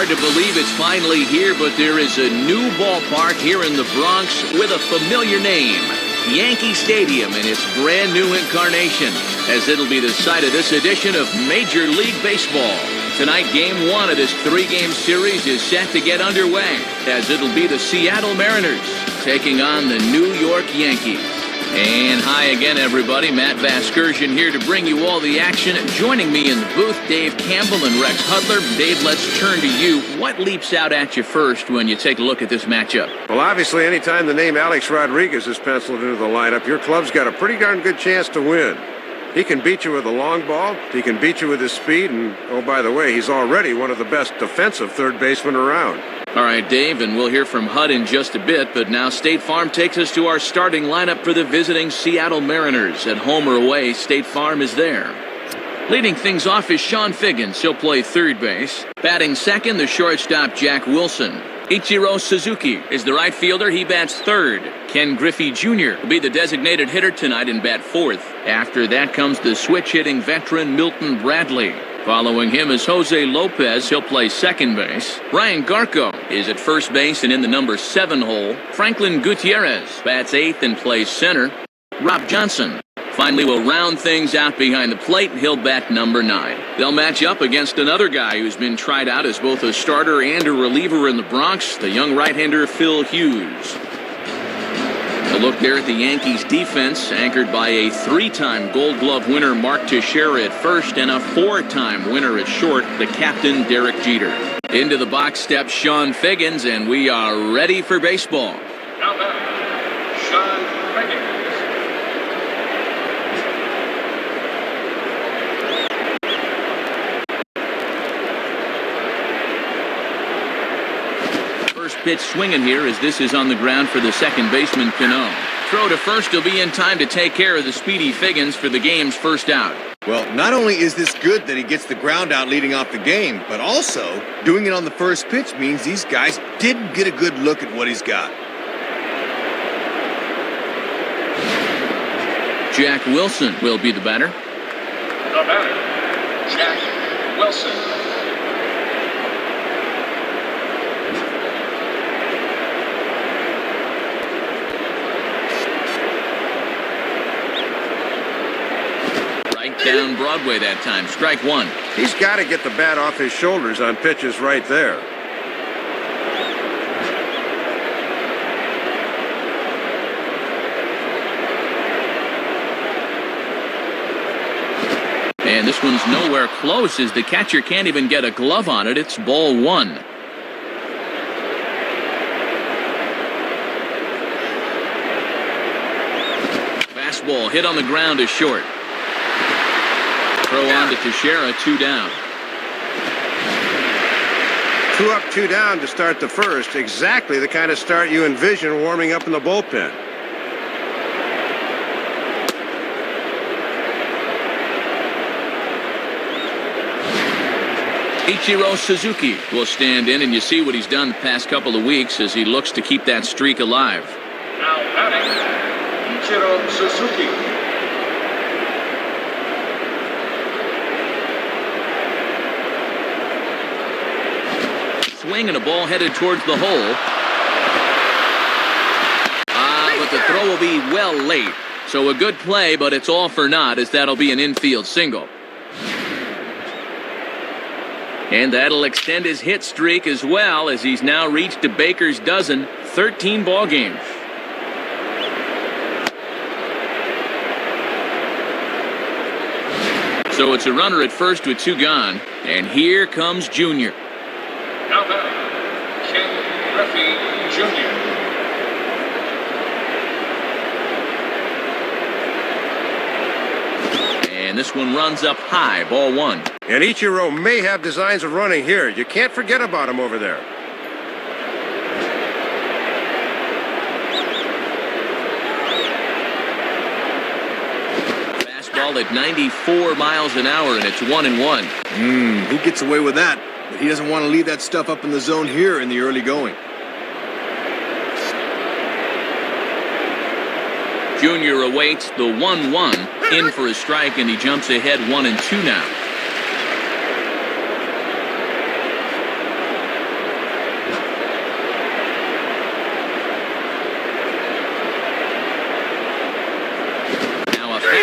hard to believe it's finally here, but there is a new ballpark here in the Bronx with a familiar name. Yankee Stadium in its brand new incarnation, as it'll be the site of this edition of Major League Baseball. Tonight, Game 1 of this 3-game series is set to get underway, as it'll be the Seattle Mariners taking on the New York Yankees. And hi again, everybody. Matt Vasgersian here to bring you all the action. Joining me in the booth, Dave Campbell and Rex Hudler. Dave, let's turn to you. What leaps out at you first when you take a look at this matchup? Well, obviously, anytime the name Alex Rodriguez is penciled into the lineup, your club's got a pretty darn good chance to win. He can beat you with a long ball, he can beat you with his speed, and, oh, by the way, he's already one of the best defensive third basemen around. All right, Dave, and we'll hear from Hud in just a bit, but now State Farm takes us to our starting lineup for the visiting Seattle Mariners. At home or away, State Farm is there. Leading things off is Sean Figgins. He'll play third base. Batting second, the shortstop Jack Wilson. Ichiro Suzuki is the right fielder. He bats third. Ken Griffey Jr. will be the designated hitter tonight and bat fourth. After that comes the switch-hitting veteran Milton Bradley. Following him is Jose Lopez. He'll play second base. Ryan Garco is at first base and in the number 7 hole. Franklin Gutierrez bats eighth and plays center. Rob Johnson finally will round things out behind the plate. He'll bat number 9. They'll match up against another guy who's been tried out as both a starter and a reliever in the Bronx, the young right-hander Phil Hughes. A look there at the Yankees defense, anchored by a 3-time Gold Glove winner Mark Teixeira at first and a 4-time winner at short, the captain Derek Jeter. Into the box steps Sean Figgins, and we are ready for baseball. Now back, Sean Figgins. First pitch swinging here as this is on the ground for the second baseman Cano. Throw to first will be in time to take care of the speedy Figgins for the game's first out. Well, not only is this good that he gets the ground out leading off the game, but also doing it on the first pitch means these guys didn't get a good look at what he's got. Jack Wilson will be the batter. The batter, Jack Wilson. Down Broadway that time. Strike one. He's got to get the bat off his shoulders on pitches right there. And this one's nowhere close as the catcher can't even get a glove on it. It's ball 1. Fastball hit on the ground is short. Throw on to Teixeira, 2 down. 2 up, 2 down to start the first. Exactly the kind of start you envision warming up in the bullpen. Ichiro Suzuki will stand in, and you see what he's done the past couple of weeks as he looks to keep that streak alive. Now batting, Ichiro Suzuki. Swing and a ball headed towards the hole. But the throw will be well late. So a good play, but it's all for naught as that'll be an infield single. And that'll extend his hit streak as well as he's now reached a Baker's dozen, 13 ball games. So it's a runner at first with 2 gone. And here comes Junior. Now batting, Ken Griffey Jr. And this one runs up high, ball 1. And Ichiro may have designs of running here. You can't forget about him over there. Fastball at 94 miles an hour, and it's 1-1. He gets away with that. But he doesn't want to leave that stuff up in the zone here in the early going. Junior awaits the 1-1, in for a strike, and he jumps ahead 1-2 now.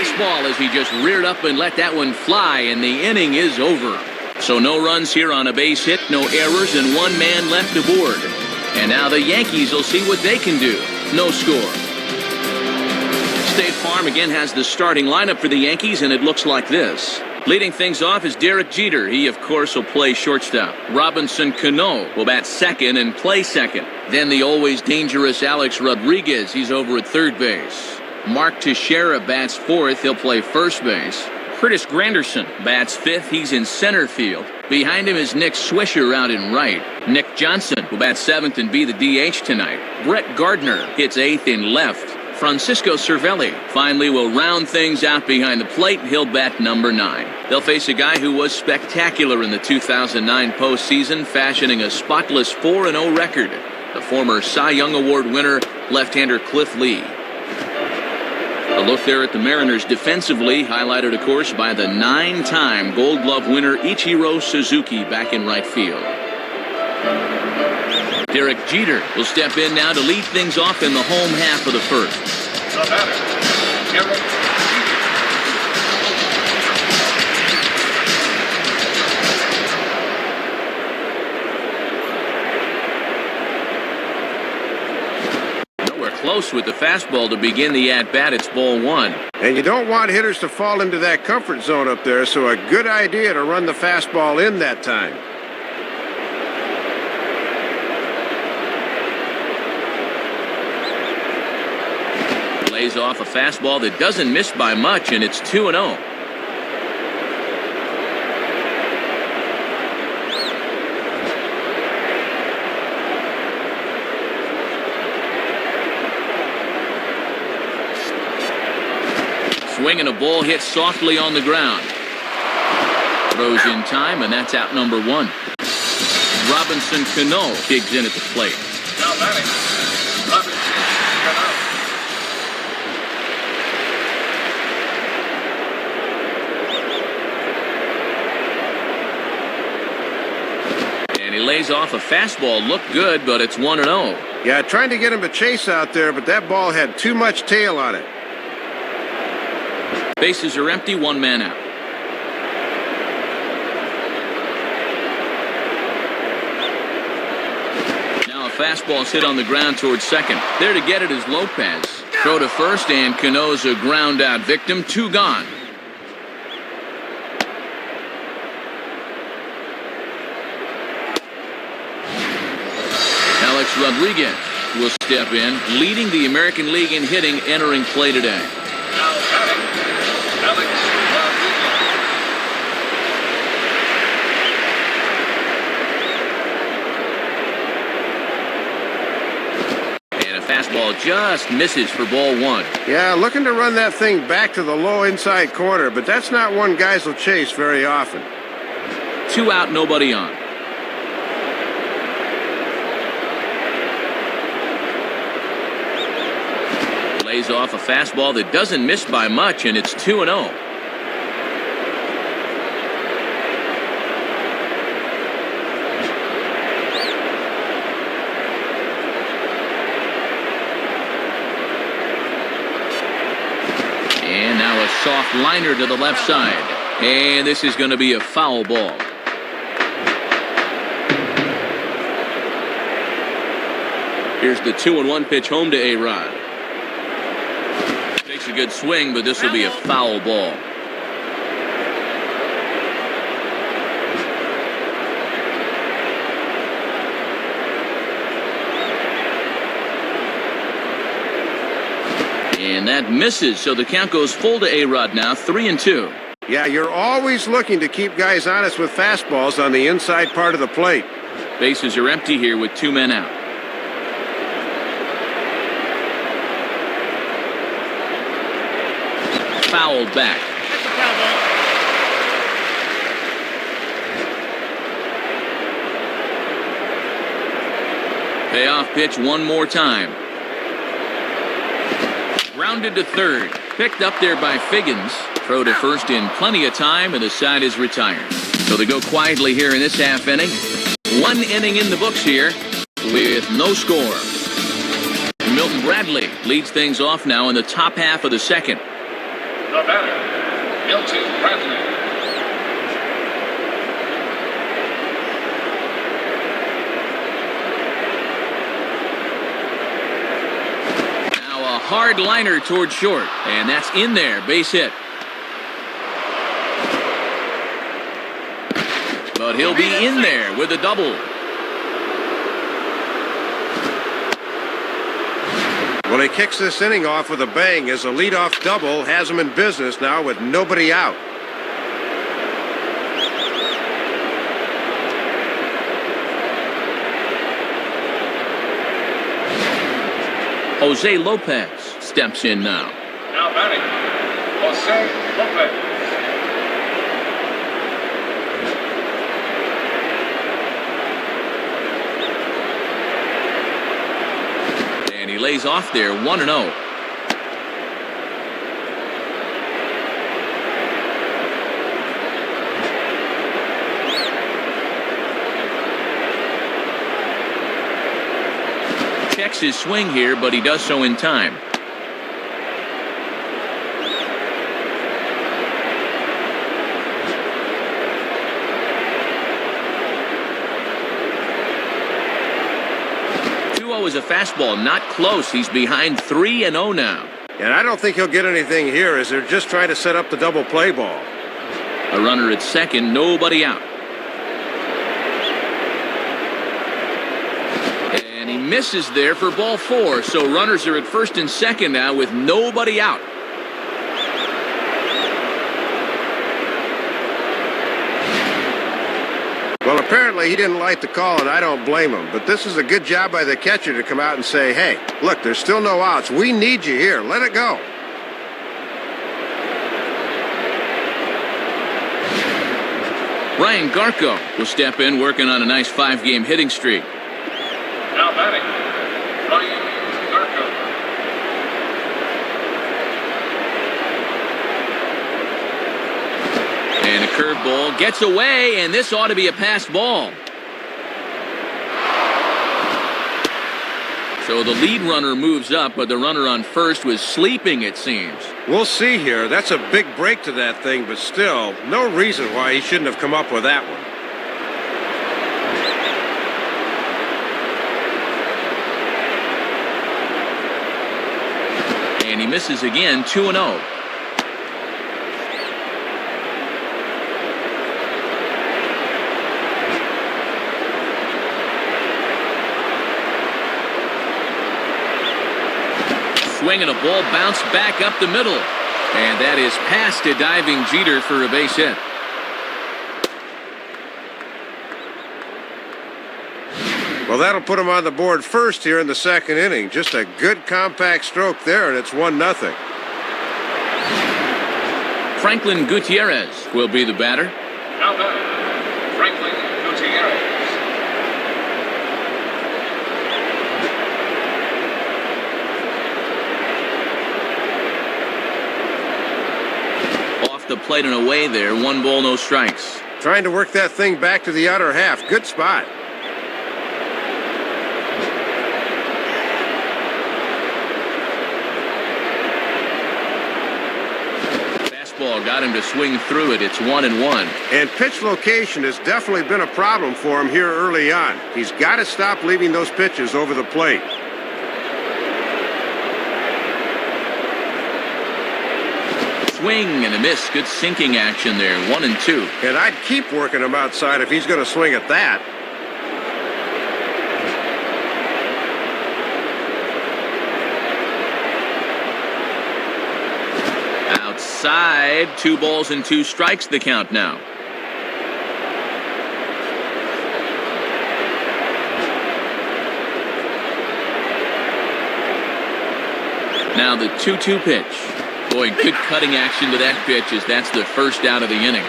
fastball as he just reared up and let that one fly, and the inning is over. So no runs here on a base hit, no errors, and one man left aboard. And now the Yankees will see what they can do. No score. State Farm again has the starting lineup for the Yankees, and it looks like this. Leading things off is Derek Jeter. He, of course, will play shortstop. Robinson Cano will bat second and play second. Then the always dangerous Alex Rodriguez. He's over at third base. Mark Teixeira bats fourth. He'll play first base. Curtis Granderson bats fifth. He's in center field. Behind him is Nick Swisher out in right. Nick Johnson will bat seventh and be the DH tonight. Brett Gardner hits eighth in left. Francisco Cervelli finally will round things out behind the plate. He'll bat number 9. They'll face a guy who was spectacular in the 2009 postseason, fashioning a spotless 4-0 record. The former Cy Young Award winner, left-hander Cliff Lee. A look there at the Mariners defensively, highlighted, of course, by the 9-time Gold Glove winner Ichiro Suzuki back in right field. Derek Jeter will step in now to lead things off in the home half of the first. The batter, Derek Jeter. Nowhere close with the fastball to begin the at-bat. It's ball 1. And you don't want hitters to fall into that comfort zone up there, so a good idea to run the fastball in that time. Lays off a fastball that doesn't miss by much, and it's 2-0. Swinging a ball hit softly on the ground. Throws in time, and that's out number 1. Robinson Cano digs in at the plate. now batting, Robinson Cano. And he lays off a fastball. Looked good, but it's 1-0. Yeah, trying to get him to chase out there, but that ball had too much tail on it. Bases are empty, one man out. Now a fastball's hit on the ground towards second. There to get it is Lopez. Throw to first, and Cano's a ground out victim. 2 gone. Alex Rodriguez will step in, leading the American League in hitting entering play today. Now batting, Alex Rodriguez. And a fastball just misses for ball 1. Yeah, looking to run that thing back to the low inside corner, but that's not one guys will chase very often. 2 out, nobody on. Lays off a fastball that doesn't miss by much, and it's 2-0. And now a soft liner to the left side. And this is going to be a foul ball. Here's the 2-1 pitch home to A-Rod. Takes a good swing, but this will be a foul ball. And that misses, so the count goes full to A-Rod now, 3-2. Yeah, you're always looking to keep guys honest with fastballs on the inside part of the plate. Bases are empty here with 2 men out. Fouled back. Payoff pitch one more time. Grounded to third. Picked up there by Figgins. Throw to first in plenty of time, and the side is retired. So they go quietly here in this half inning. 1 inning in the books here with no score. Milton Bradley leads things off now in the top half of the second. The batter, Milton Bradley. Now a hard liner toward short, and that's in there, base hit. But he'll be in there with a double. Well, he kicks this inning off with a bang as a leadoff double has him in business now with nobody out. Jose Lopez steps in now. Now batting, Jose Lopez. And he lays off there 1-0. Checks his swing here, but he does so in time. Is a fastball, not close. He's behind 3-0 now. And I don't think he'll get anything here as they're just trying to set up the double play ball. A runner at second, nobody out. And he misses there for ball 4, so runners are at first and second now with nobody out. Well, apparently he didn't like the call, and I don't blame him. But this is a good job by the catcher to come out and say, hey, look, there's still no outs. We need you here. Let it go. Ryan Garco will step in, working on a nice 5-game hitting streak. Now batting, Ryan Garco. And a curveball gets away, and this ought to be a passed ball. So the lead runner moves up, but the runner on first was sleeping, it seems. We'll see here. That's a big break to that thing, but still, no reason why he shouldn't have come up with that one. And he misses again, 2-0. Swing and a ball bounced back up the middle. And that is past a diving Jeter for a base hit. Well, that'll put him on the board first here in the second inning. Just a good compact stroke there, and it's 1-0. Franklin Gutierrez will be the batter. Now batting, Franklin Gutierrez. Off the plate and away there, 1 ball, no strikes. Trying to work that thing back to the outer half. Good spot. Got him to swing through it. It's 1-1. And pitch location has definitely been a problem for him here early on. He's got to stop leaving those pitches over the plate. Swing and a miss. Good sinking action there. 1-2. And I'd keep working him outside if he's going to swing at that. Outside, 2 balls and 2 strikes the count now. Now the 2-2 pitch. Boy, good cutting action to that pitch as that's the first out of the inning.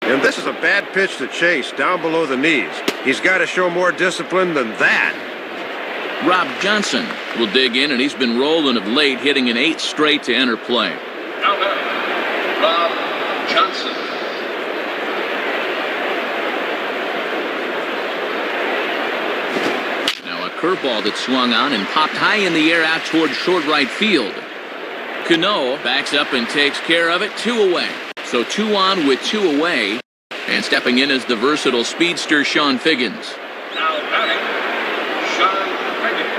And this is a bad pitch to chase down below the knees. He's got to show more discipline than that. Rob Johnson will dig in, and he's been rolling of late, hitting an 8 straight to enter play. Now batting, Rob Johnson. Now a curveball that swung on and popped high in the air out toward short right field. Cano backs up and takes care of it. 2 away. So 2 on with 2 away. And stepping in is the versatile speedster Sean Figgins. Now batting, Sean Figgins.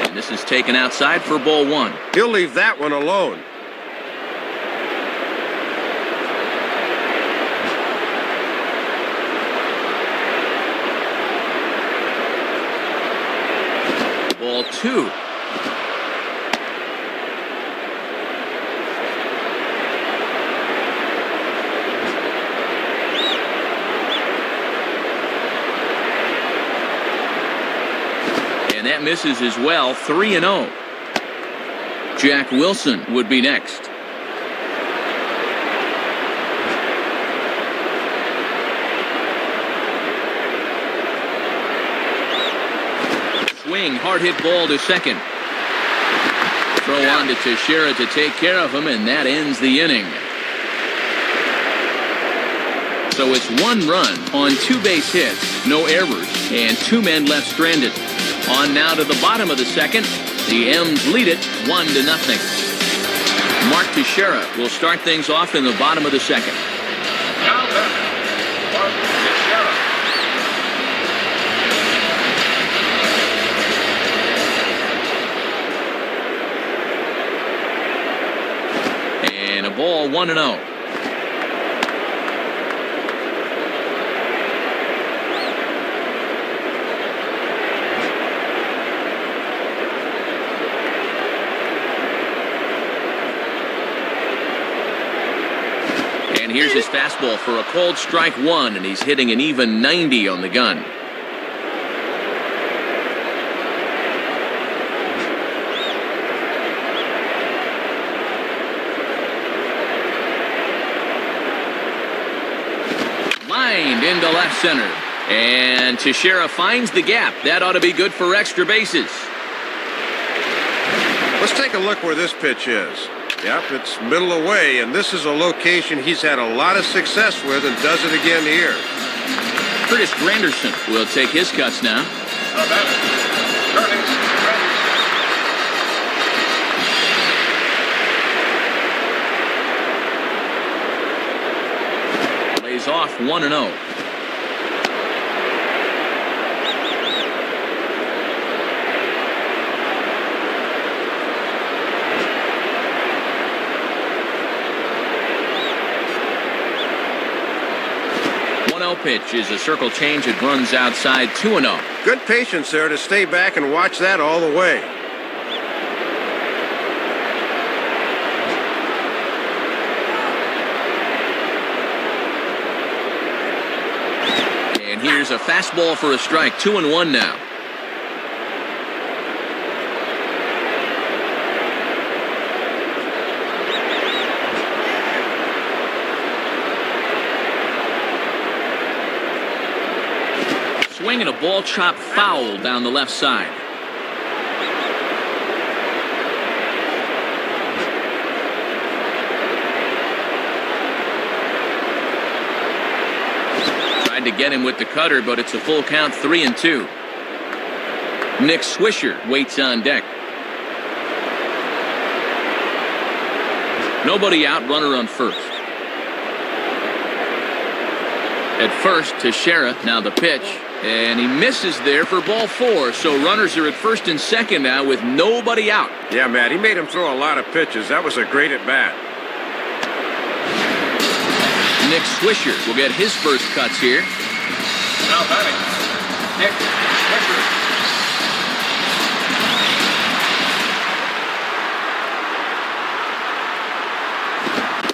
And this is taken outside for ball 1. He'll leave that one alone. Ball 2. And that misses as well. 3-0. Jack Wilson would be next. Swing, hard hit ball to second. Throw on to Teixeira to take care of him, and that ends the inning. So it's 1 run on 2 base hits, no errors, and 2 men left stranded. On now to the bottom of the second. The M's lead it 1-0. Mark Teixeira will start things off in the bottom of the second. Now batting, Mark Teixeira. And a ball 1-0. And here's his fastball for a called strike 1, and he's hitting an even 90 on the gun. Lined into left center. And Teixeira finds the gap. That ought to be good for extra bases. Let's take a look where this pitch is. Yep, it's middle away, and this is a location he's had a lot of success with and does it again here. Curtis Granderson will take his cuts now. The batter, Curtis Granderson. Lays off 1-0. Pitch is a circle change. It runs outside 2-0. Good patience there to stay back and watch that all the way. And here's a fastball for a strike. 2-1 now. Swinging a ball chop foul down the left side. Tried to get him with the cutter, but it's a full count, 3-2. Nick Swisher waits on deck. Nobody out, runner on first. At first, Teixeira, now the pitch. And he misses there for ball 4. So runners are at first and second now with nobody out. Yeah, Matt, he made him throw a lot of pitches. That was a great at-bat. Nick Swisher will get his first cuts here. Now batting, Nick Swisher.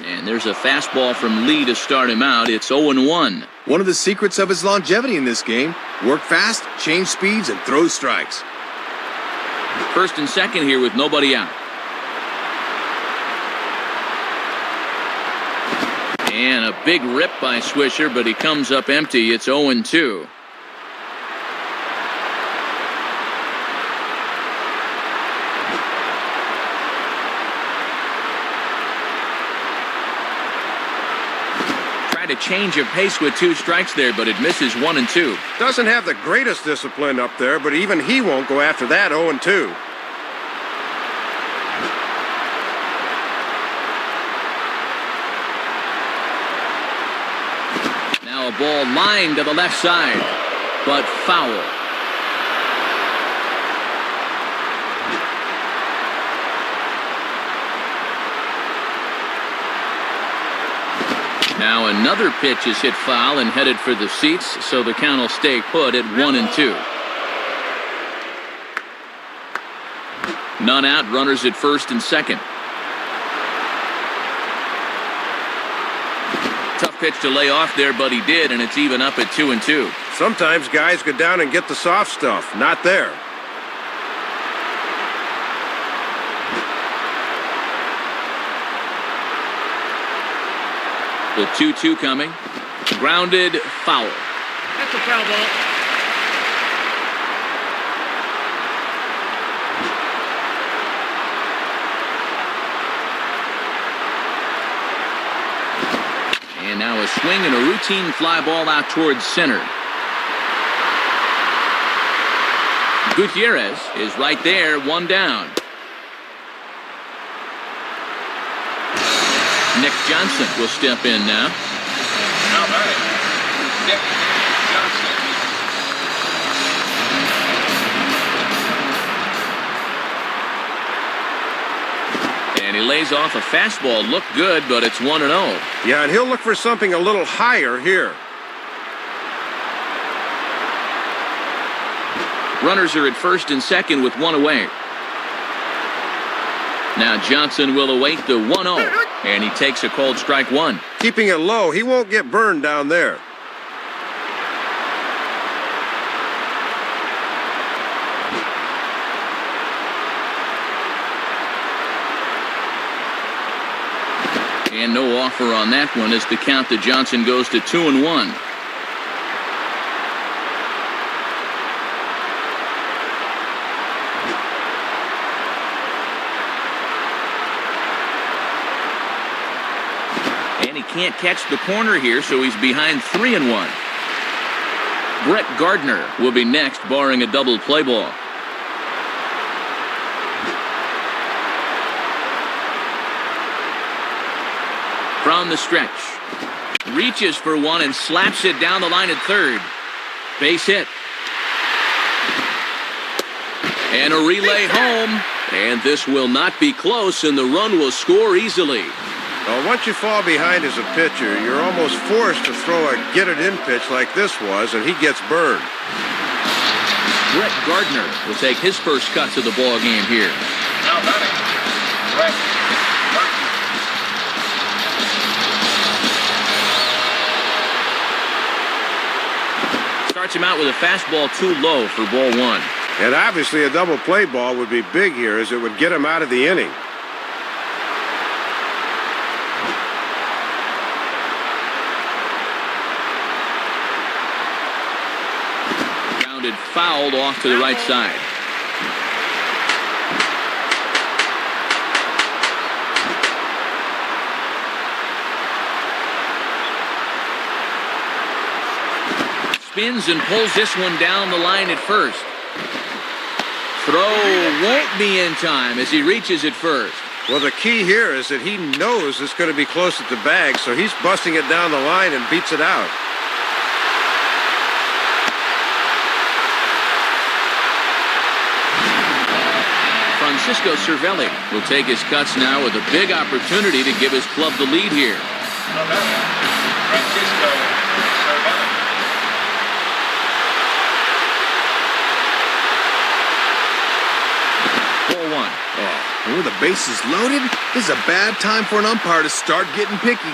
And there's a fastball from Lee to start him out. It's 0-1. One of the secrets of his longevity in this game: work fast, change speeds, and throw strikes. First and second here with nobody out. And a big rip by Swisher, but he comes up empty. It's 0-2. Tried to change of pace with 2 strikes there, but it misses 1 and 2. Doesn't have the greatest discipline up there, but even he won't go after that 0-2. Now a ball lined to the left side, but foul. Now another pitch is hit foul and headed for the seats, so the count will stay put at 1 and 2. None out, runners at first and second. Tough pitch to lay off there, but he did, and it's even up at 2 and 2. Sometimes guys go down and get the soft stuff. Not there. The 2-2 coming. Grounded, foul. That's a foul ball. And now a swing and a routine fly ball out towards center. Gutierrez is right there, 1 down. Nick Johnson will step in now. Now batting, Nick Johnson. And he lays off a fastball. Looked good, but it's 1-0. Yeah, and he'll look for something a little higher here. Runners are at first and second with 1 away. Now Johnson will await the 1-0, and he takes a called strike 1. Keeping it low, he won't get burned down there. And no offer on that one as the count to Johnson goes to 2-1. Can't catch the corner here, so he's behind 3-1. Brett Gardner will be next, barring a double play ball. From the stretch, reaches for one and slaps it down the line at third. Base hit. And a relay home, and this will not be close, and the run will score easily. Well, once you fall behind as a pitcher, you're almost forced to throw a get-it-in pitch like this was, and he gets burned. Brett Gardner will take his first cut to the ball game here. Now batting, Brett Gardner. Starts him out with a fastball too low for ball 1. And obviously a double play ball would be big here, as it would get him out of the inning. Fouled off to the right side. Spins and pulls this one down the line at first. Throw won't be in time as he reaches it first. Well, the key here is that he knows it's going to be close at the bag, so he's busting it down the line and beats it out. Francisco Cervelli will take his cuts now with a big opportunity to give his club the lead here. Francisco Cervelli. Ball 1. And with the bases loaded, this is a bad time for an umpire to start getting picky.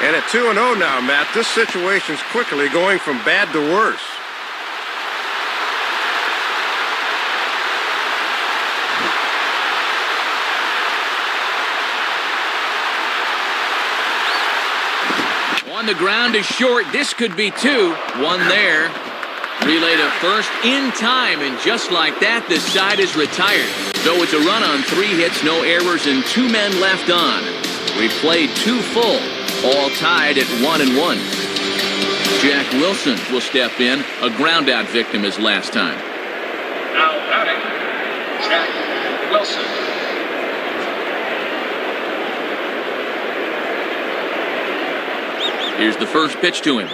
And at 2-0 now, Matt, this situation's quickly going from bad to worse. On the ground is short. This could be 2. 1 there. Relay to first in time, and just like that, the side is retired. So it's a run on 3 hits, no errors, and 2 men left on. We played 2 full, all tied at 1-1. Jack Wilson will step in, a ground-out victim as last time. Now batting, Jack Wilson. Here's the first pitch to him.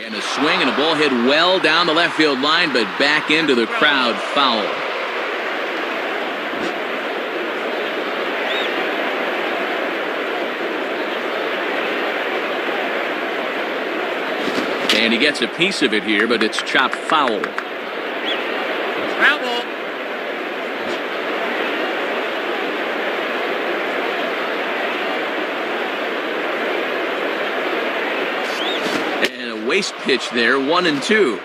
And a swing and a ball hit well down the left field line, but back into the crowd, foul. And he gets a piece of it here, but it's chopped foul. Foul ball. And a waste pitch there, 1-2.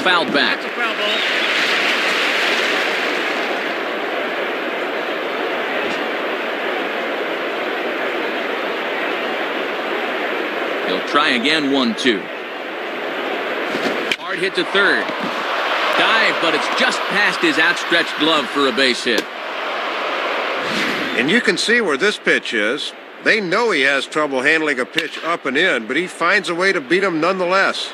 Fouled back. That's a foul ball. He'll try again, 1-2. Hard hit to third. Dive, but it's just past his outstretched glove for a base hit. And you can see where this pitch is. They know he has trouble handling a pitch up and in, but he finds a way to beat him nonetheless.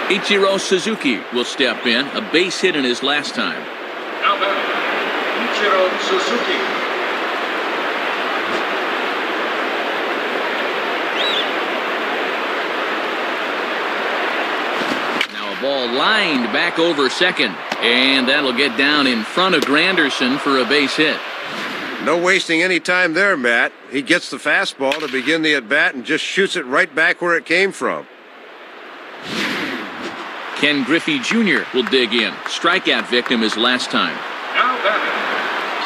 Ichiro Suzuki will step in, a base hit in his last time. Now batting, Ichiro Suzuki. Now a ball lined back over second, and that'll get down in front of Granderson for a base hit. No wasting any time there, Matt. He gets the fastball to begin the at-bat and just shoots it right back where it came from. Ken Griffey Jr. will dig in. Strikeout victim his last time. Now batting,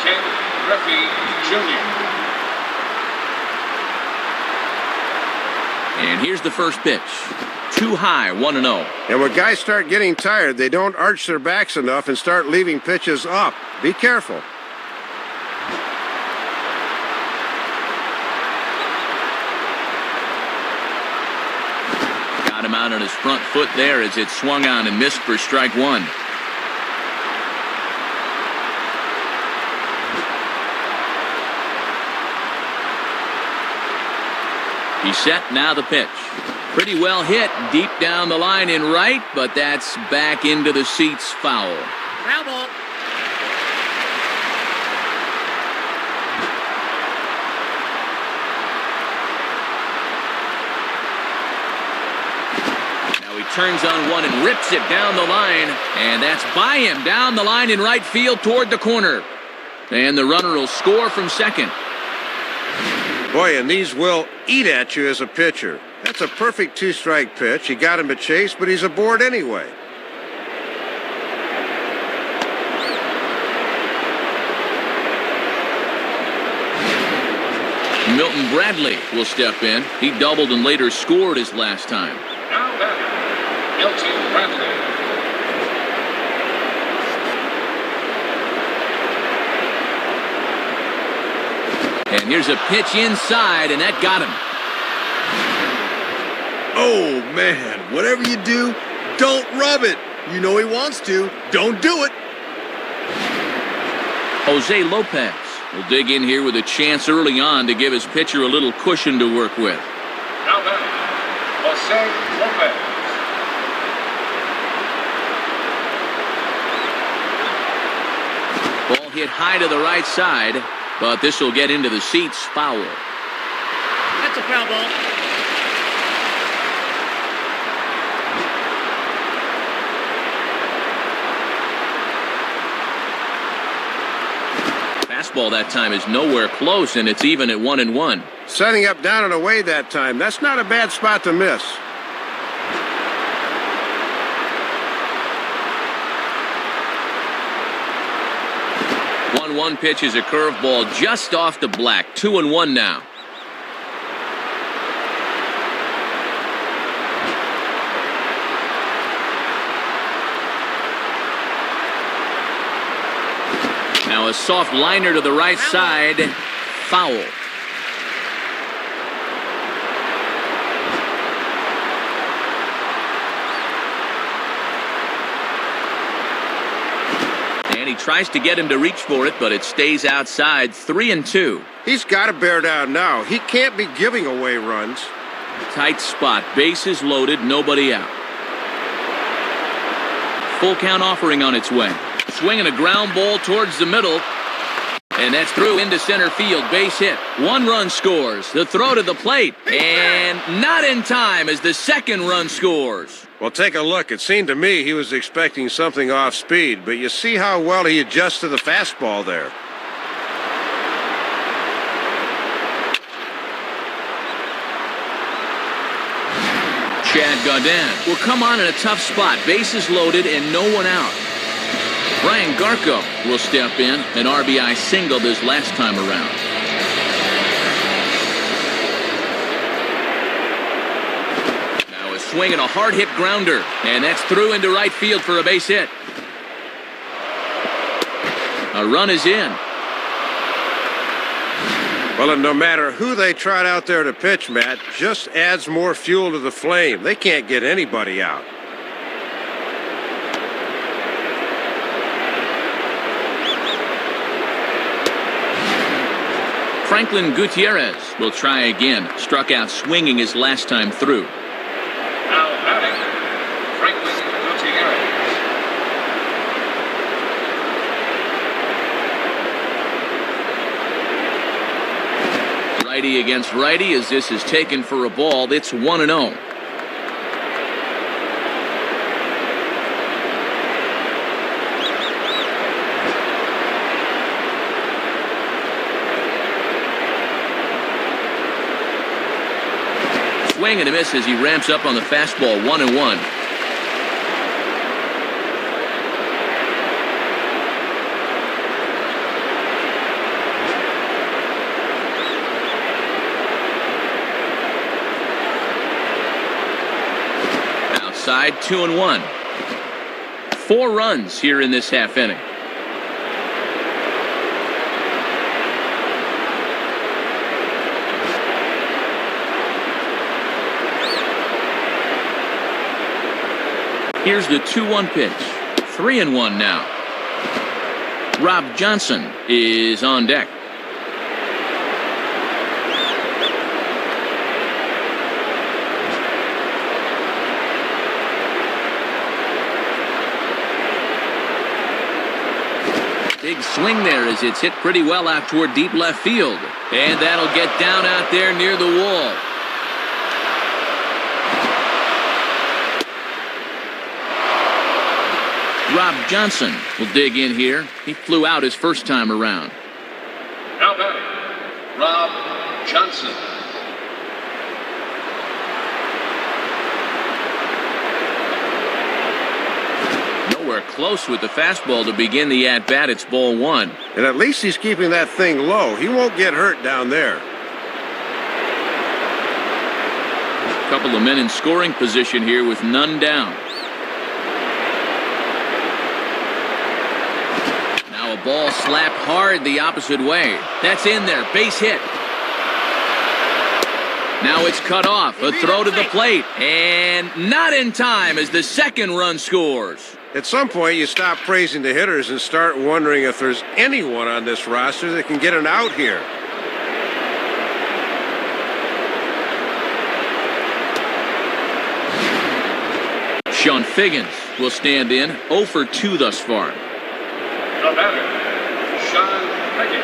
Ken Griffey Jr. And here's the first pitch. Too high, 1-0. And when guys start getting tired, they don't arch their backs enough and start leaving pitches up. Be careful. Got him out on his front foot there as it swung on and missed for strike 1. He's set, now the pitch. Pretty well hit deep down the line in right, but that's back into the seats, foul. Foul ball. Now he turns on one and rips it down the line, and that's by him down the line in right field toward the corner. And the runner will score from second. Boy, and these will eat at you as a pitcher. That's a perfect 2-strike pitch. You got him to chase, but he's aboard anyway. Milton Bradley will step in. He doubled and later scored his last time. Now batting, Milton Bradley. And here's a pitch inside, and that got him. Oh, man, whatever you do, don't rub it. You know he wants to. Don't do it. Jose Lopez will dig in here with a chance early on to give his pitcher a little cushion to work with. Now batting, Jose Lopez. Ball hit high to the right side, but this will get into the seats, foul. That's a foul ball. Fastball that time is nowhere close, and it's even at 1-1. Setting up down and away that time. That's not a bad spot to miss. One pitch is a curveball just off the black. 2-1 now. Now a soft liner to the right side. Foul. And he tries to get him to reach for it, but it stays outside. 3-2. He's got to bear down now. He can't be giving away runs. Tight spot. Bases loaded. Nobody out. Full count offering on its way. Swinging a ground ball towards the middle. And that's through into center field. Base hit. 1 run scores. The throw to the plate. And not in time as the 2nd run scores. Well, take a look. It seemed to me he was expecting something off speed, but you see how well he adjusts to the fastball there. Chad Gaudin will come on in a tough spot. Bases loaded and no one out. Brian Garco will step in. An RBI single this last time around. Now a swing and a hard hit grounder. And that's through into right field for a base hit. A run is in. Well, and no matter who they trot out there to pitch, Matt, just adds more fuel to the flame. They can't get anybody out. Franklin Gutierrez will try again. Struck out swinging his last time through. Now batting, Franklin Gutierrez. Righty against righty as this is taken for a ball. It's 1-0. Swing and a miss as he ramps up on the fastball. 1-1. Outside, 2-1. 4 runs here in this half inning. Here's the 2-1 pitch. 3-1 now. Rob Johnson is on deck. Big swing there as it's hit pretty well out toward deep left field. And that'll get down out there near the wall. Rob Johnson will dig in here. He flew out his first time around. Now batting, Rob Johnson. Nowhere close with the fastball to begin the at-bat. It's ball 1. And at least he's keeping that thing low. He won't get hurt down there. Couple of men in scoring position here with none down. Now a ball slapped hard the opposite way. That's in there. Base hit. Now it's cut off. A throw to the plate. And not in time as the 2nd run scores. At some point, you stop praising the hitters and start wondering if there's anyone on this roster that can get an out here. Sean Figgins will stand in. 0 for 2 thus far. The batter, Sean Figgins.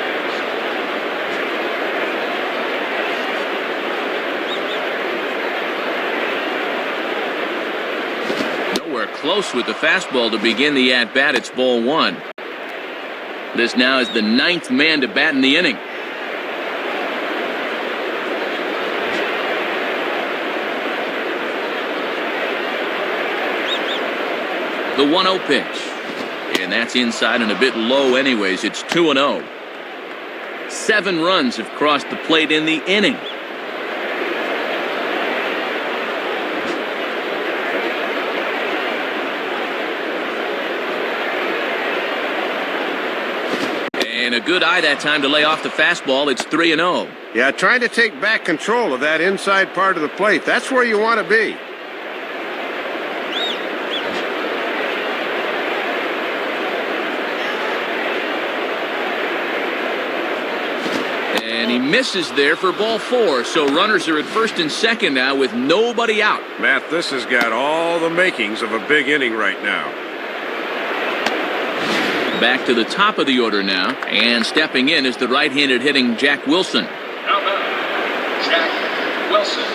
Nowhere close with the fastball to begin the at-bat. It's ball 1. This now is the 9th man to bat in the inning. The 1-0 pitch. And that's inside and a bit low anyways. It's 2-0. 7 runs have crossed the plate in the inning. And a good eye that time to lay off the fastball. It's 3-0. Yeah, trying to take back control of that inside part of the plate. That's where you want to be. And he misses there for ball 4. So runners are at first and second now with nobody out. Matt, this has got all the makings of a big inning right now. Back to the top of the order now. And stepping in is the right-handed hitting Jack Wilson. Now batting, Jack Wilson.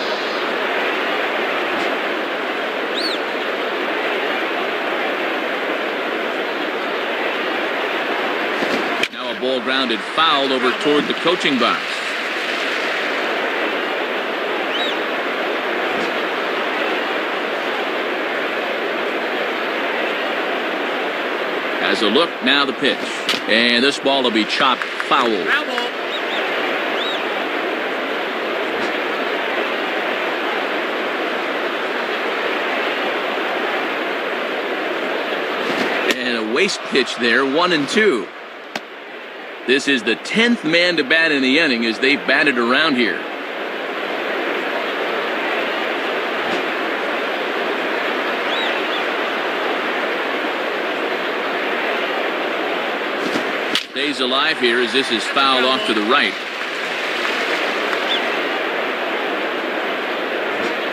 Now a ball grounded foul over toward the coaching box. Has a look, now the pitch. And this ball will be chopped foul. And a waste pitch there, 1-2. This is the 10th man to bat in the inning as they batted around here. Stays alive here as this is fouled off to the right.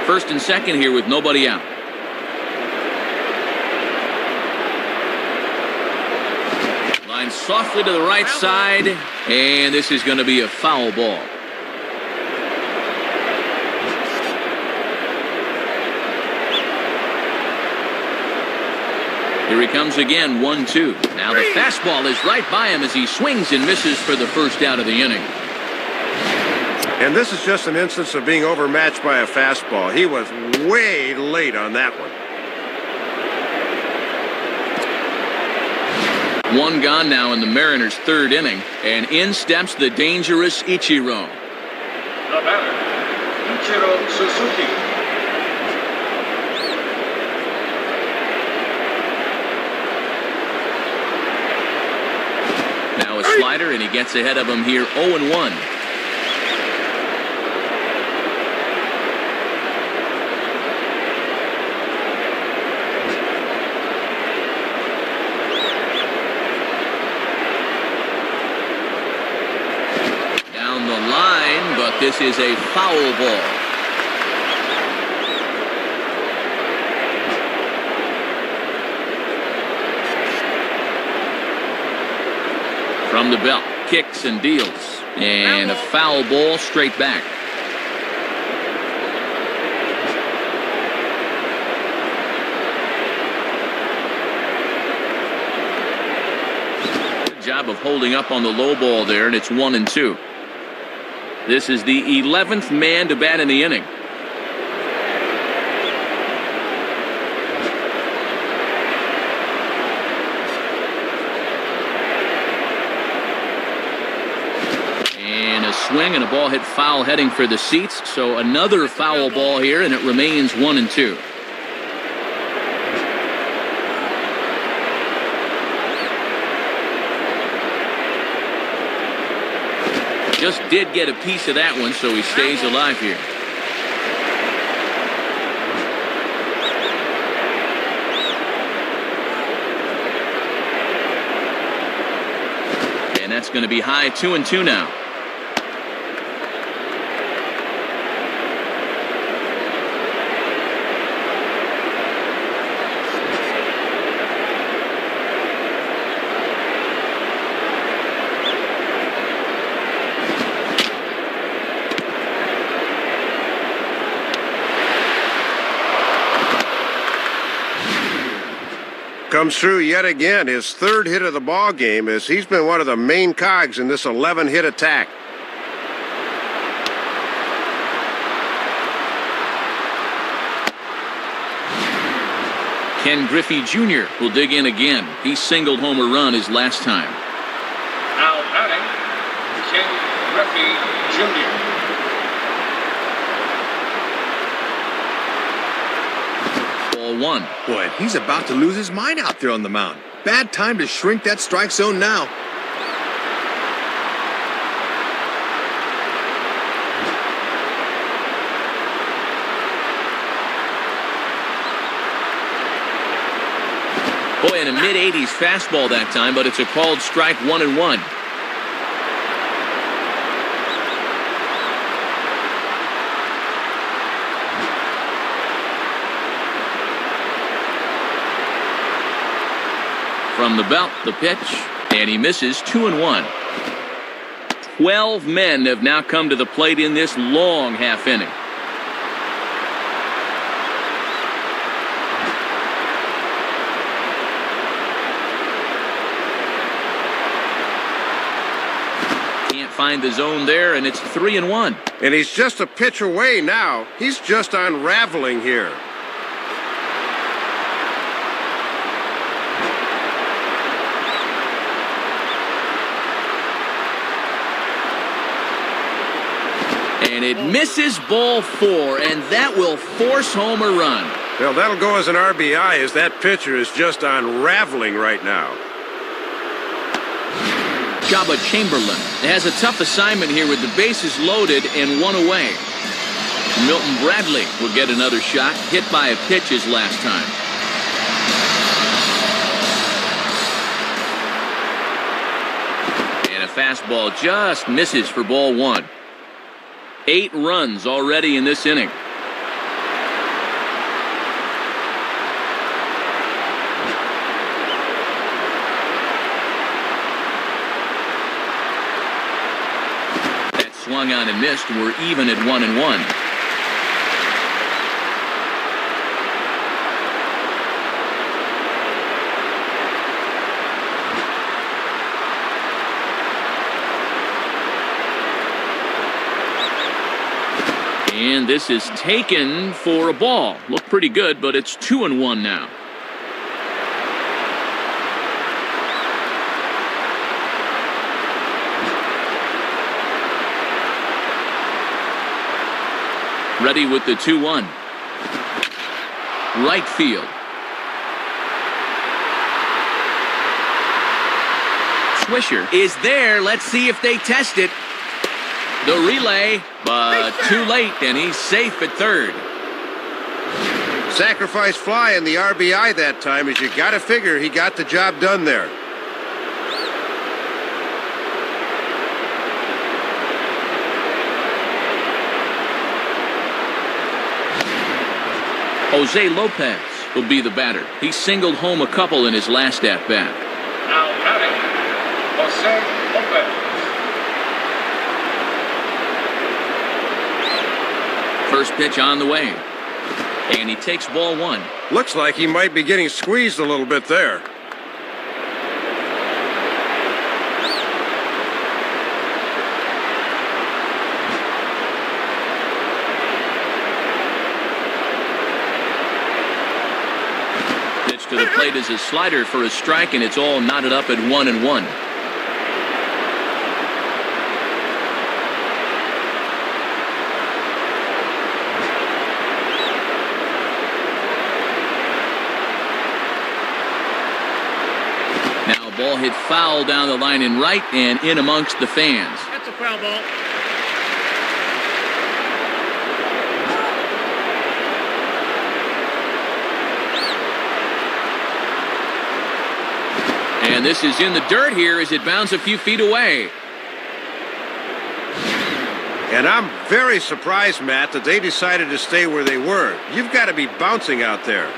First and second here with nobody out. Line softly to the right side, and this is going to be a foul ball. Here he comes again, 1-2. Now the fastball is right by him as he swings and misses for the first out of the inning. And this is just an instance of being overmatched by a fastball. He was way late on that one. One gone now in the Mariners' third inning, and in steps the dangerous Ichiro. The batter, Ichiro Suzuki. Now a slider, and he gets ahead of him here, 0-1. Down the line, but this is a foul ball. From the belt, kicks and deals. And a foul ball straight back. Good job of holding up on the low ball there, and it's 1-2. This is the 11th man to bat in the inning. Swing and a ball hit foul heading for the seats, so another foul ball here, and it remains 1-2. Just did get a piece of that one, so he stays alive here. And that's going to be high, 2-2 now. Comes through yet again, his third hit of the ball game, as he's been one of the main cogs in this 11-hit attack. Ken Griffey Jr. will dig in again. He singled home a run his last time. Now batting, Ken Griffey Jr. Ball 1. Boy, he's about to lose his mind out there on the mound. Bad time to shrink that strike zone now. Boy, in a mid-80s fastball that time, but it's a called strike, 1-1. From the belt, the pitch, and he misses, 2-1. 12 men have now come to the plate in this long half inning. Can't find the zone there, and it's 3-1. And he's just a pitch away now. He's just unraveling here. And it misses, ball 4, and that will force home a run. Well, that'll go as an RBI as that pitcher is just unraveling right now. Jabba Chamberlain has a tough assignment here with the bases loaded and 1 away. Milton Bradley will get another shot, hit by a pitch his last time. And a fastball just misses for ball 1. 8 runs already in this inning. That swung on and missed. We're even at 1-1. And this is taken for a ball. Looked pretty good, but it's 2-1 now. Ready with the 2-1. Right field. Swisher is there. Let's see if they test it. The relay, but too late, and he's safe at third. Sacrifice fly in the RBI that time, as you got to figure he got the job done there. Jose Lopez will be the batter. He singled home a couple in his last at-bat. Now batting, Jose Lopez. First pitch on the way. And he takes ball 1. Looks like he might be getting squeezed a little bit there. Pitch to the plate is a slider for a strike, and it's all knotted up at 1-1. Ball hit foul down the line in right and in amongst the fans. That's a foul ball. And this is in the dirt here as it bounds a few feet away. And I'm very surprised, Matt, that they decided to stay where they were. You've got to be bouncing out there.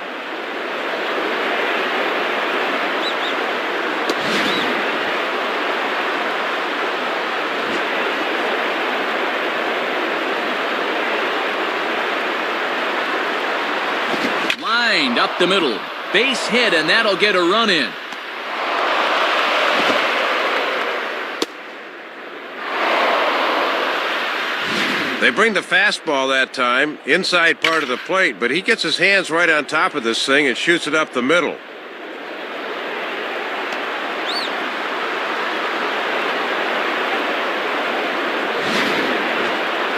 Lined up the middle. Base hit, and that'll get a run in. They bring the fastball that time, inside part of the plate, but he gets his hands right on top of this thing and shoots it up the middle.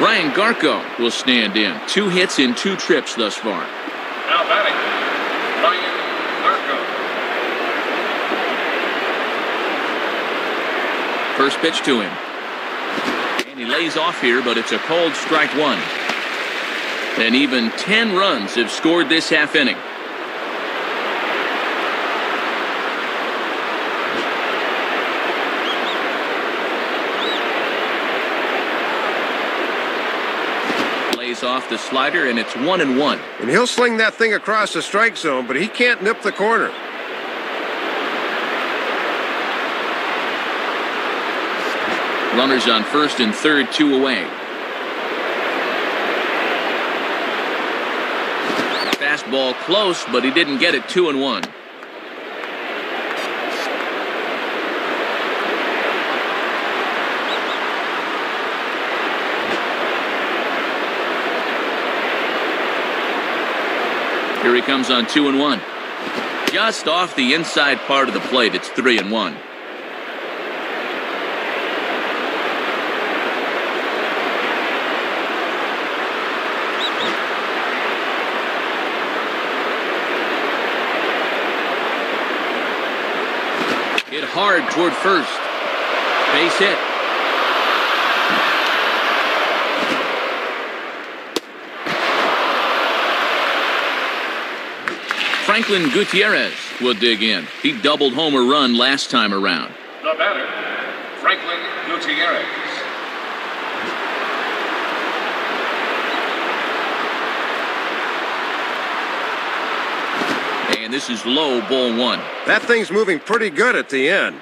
Ryan Garco will stand in. 2 hits in 2 trips thus far. Now batting, Ryan Garco. First pitch to him. And he lays off here, but it's a cold strike 1. And even 10 runs have scored this half inning. Face off the slider, and it's 1-1. And he'll sling that thing across the strike zone, but he can't nip the corner. Runners on first and third, 2 away. Fastball close, but he didn't get it. 2-1. Here he comes on 2-1. Just off the inside part of the plate. It's 3-1. Hit hard toward first. Base hit. Franklin Gutierrez will dig in. He doubled homer run last time around. The batter, Franklin Gutierrez. And this is low, ball 1. That thing's moving pretty good at the end.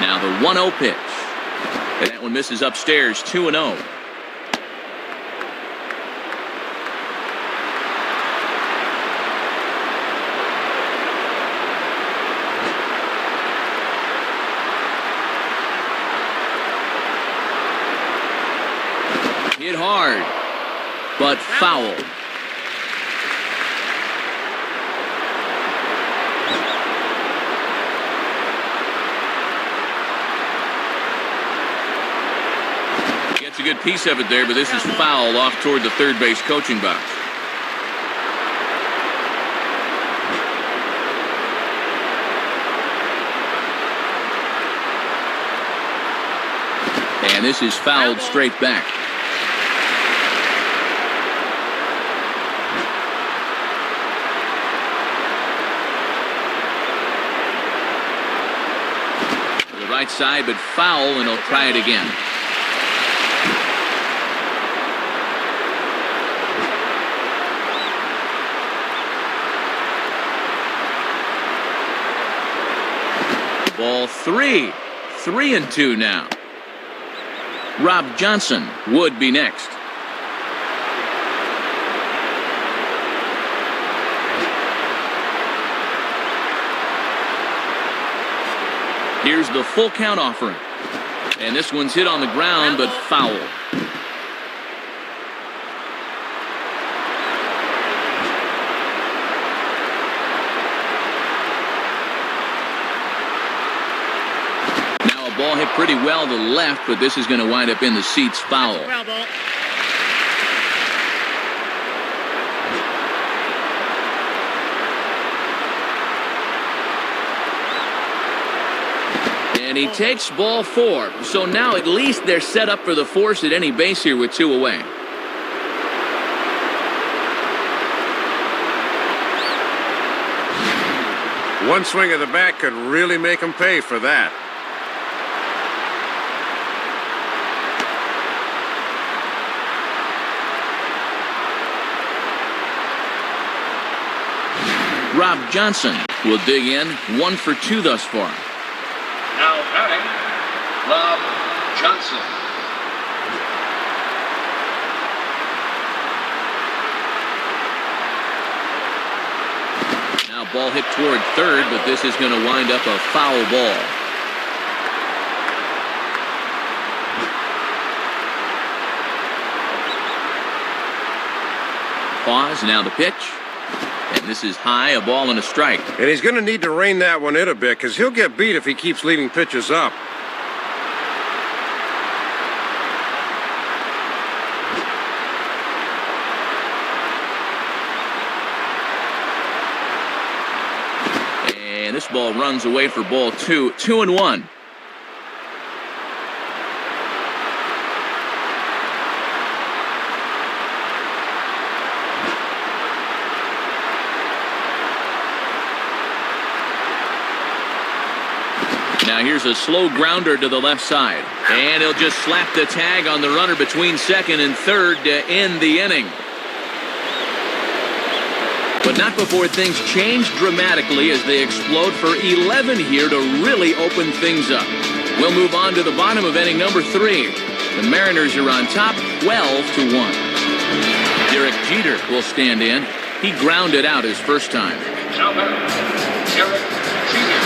Now the 1-0 pitch. And that one misses upstairs. 2-0. Hit hard, but foul. Gets a good piece of it there, but this is foul off toward the third base coaching box. And this is fouled straight back. To the right side, but foul, and he'll try it again. Ball 3. 3-2 now. Rob Johnson would be next. Here's the full count offering. And this one's hit on the ground, but foul. Ball hit pretty well to the left, but this is going to wind up in the seats. Foul. And he takes ball 4. So now at least they're set up for the force at any base here with 2 away. One swing of the bat could really make him pay for that. Rob Johnson will dig in. 1 for 2 thus far. Now batting, Rob Johnson. Now ball hit toward third, but this is going to wind up a foul ball. Pause, now the pitch. And this is high, a ball and a strike. And he's going to need to rein that one in a bit because he'll get beat if he keeps leaving pitches up. And this ball runs away for ball 2. 2-1. here's a slow grounder to the left side. And he'll just slap the tag on the runner between second and third to end the inning. But not before things change dramatically as they explode for 11 here to really open things up. We'll move on to the bottom of inning number 3. The Mariners are on top 12-1. Derek Jeter will stand in. He grounded out his first time. Now batter, Derek Jeter.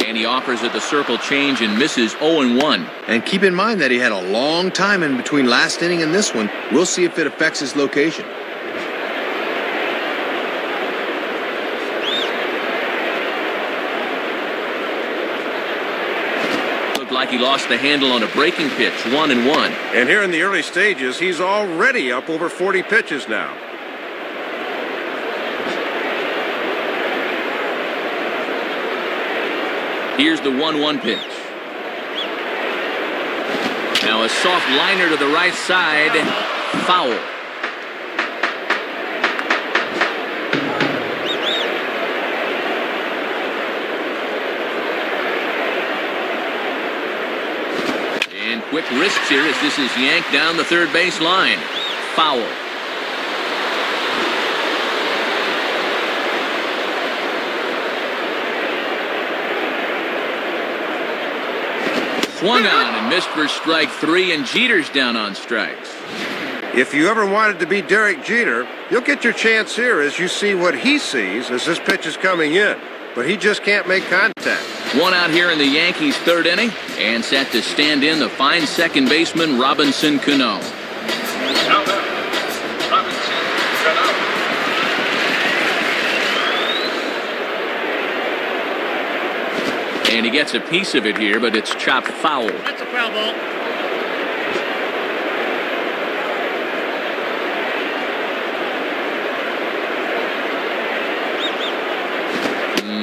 And he offers at the circle change and misses 0-1. And keep in mind that he had a long time in between last inning and this one. We'll see if it affects his location. Looked like he lost the handle on a breaking pitch, 1-1. And here in the early stages, he's already up over 40 pitches now. Here's the 1-1 pitch. Now a soft liner to the right side. Foul. And quick risks here as this is yanked down the third base line. Foul. Swung on and missed for strike 3, and Jeter's down on strikes. If you ever wanted to be Derek Jeter, you'll get your chance here as you see what he sees as this pitch is coming in. But he just can't make contact. One out here in the Yankees' third inning, and set to stand in the fine second baseman Robinson Cano. Now batter, Robinson Cano. And he gets a piece of it here, but it's chopped foul. That's a foul ball.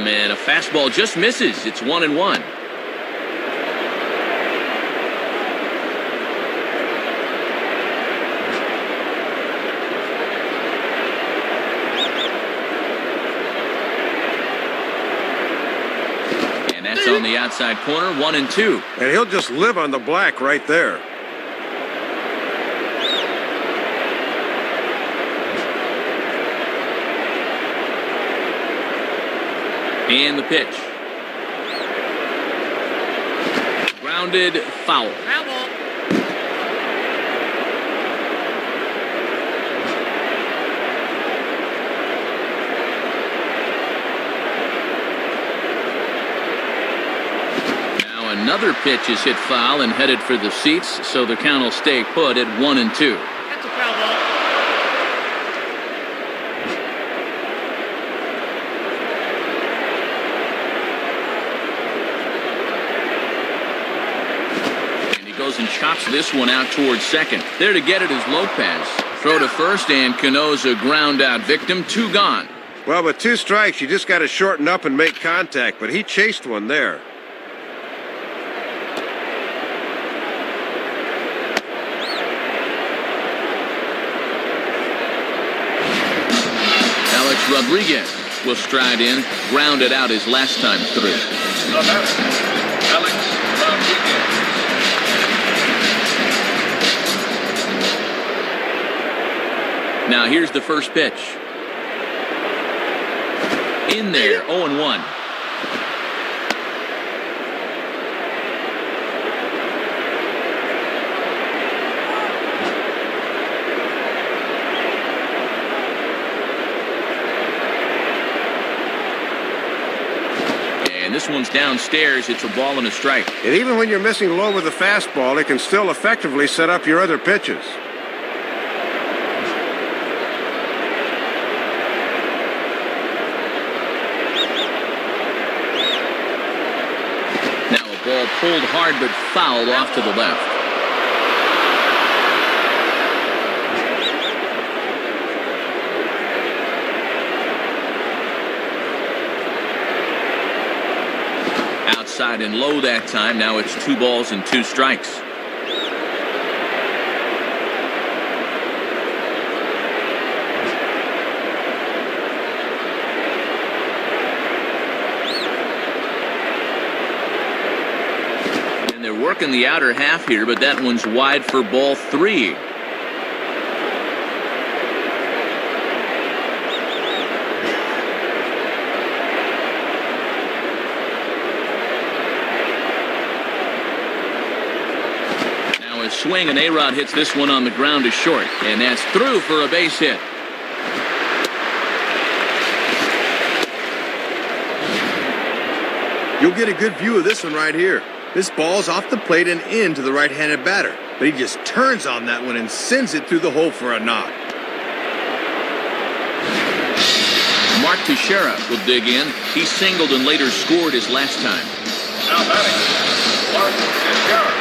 And a fastball just misses. It's 1-1. That's on the outside corner, 1-2. And he'll just live on the black right there. And the pitch. Grounded, foul. Foul ball. Another pitch is hit foul and headed for the seats, so the count will stay put at 1-2. That's a foul ball. And he goes and chops this one out towards second. There to get it is Lopez. Throw to first, and Cano's a ground out victim. 2 gone. Well, with 2 strikes, you just got to shorten up and make contact, but he chased one there. Rodriguez will stride in, grounded out his last time through. The batter, Alex Rodriguez. Now here's the first pitch. In there, 0-1. And this one's downstairs. It's a ball and a strike. And even when you're missing low with a fastball, it can still effectively set up your other pitches. Now a ball pulled hard but fouled off to the left. Outside and low that time. Now it's 2 balls and 2 strikes. Working the outer half here, but that one's wide for ball 3. Now a swing, and A-Rod hits this one on the ground to short, and that's through for a base hit. You'll get a good view of this one right here. This ball's off the plate and into the right-handed batter, but he just turns on that one and sends it through the hole for a knock. Mark Teixeira will dig in. He singled and later scored his last time. Now batting, Mark Teixeira.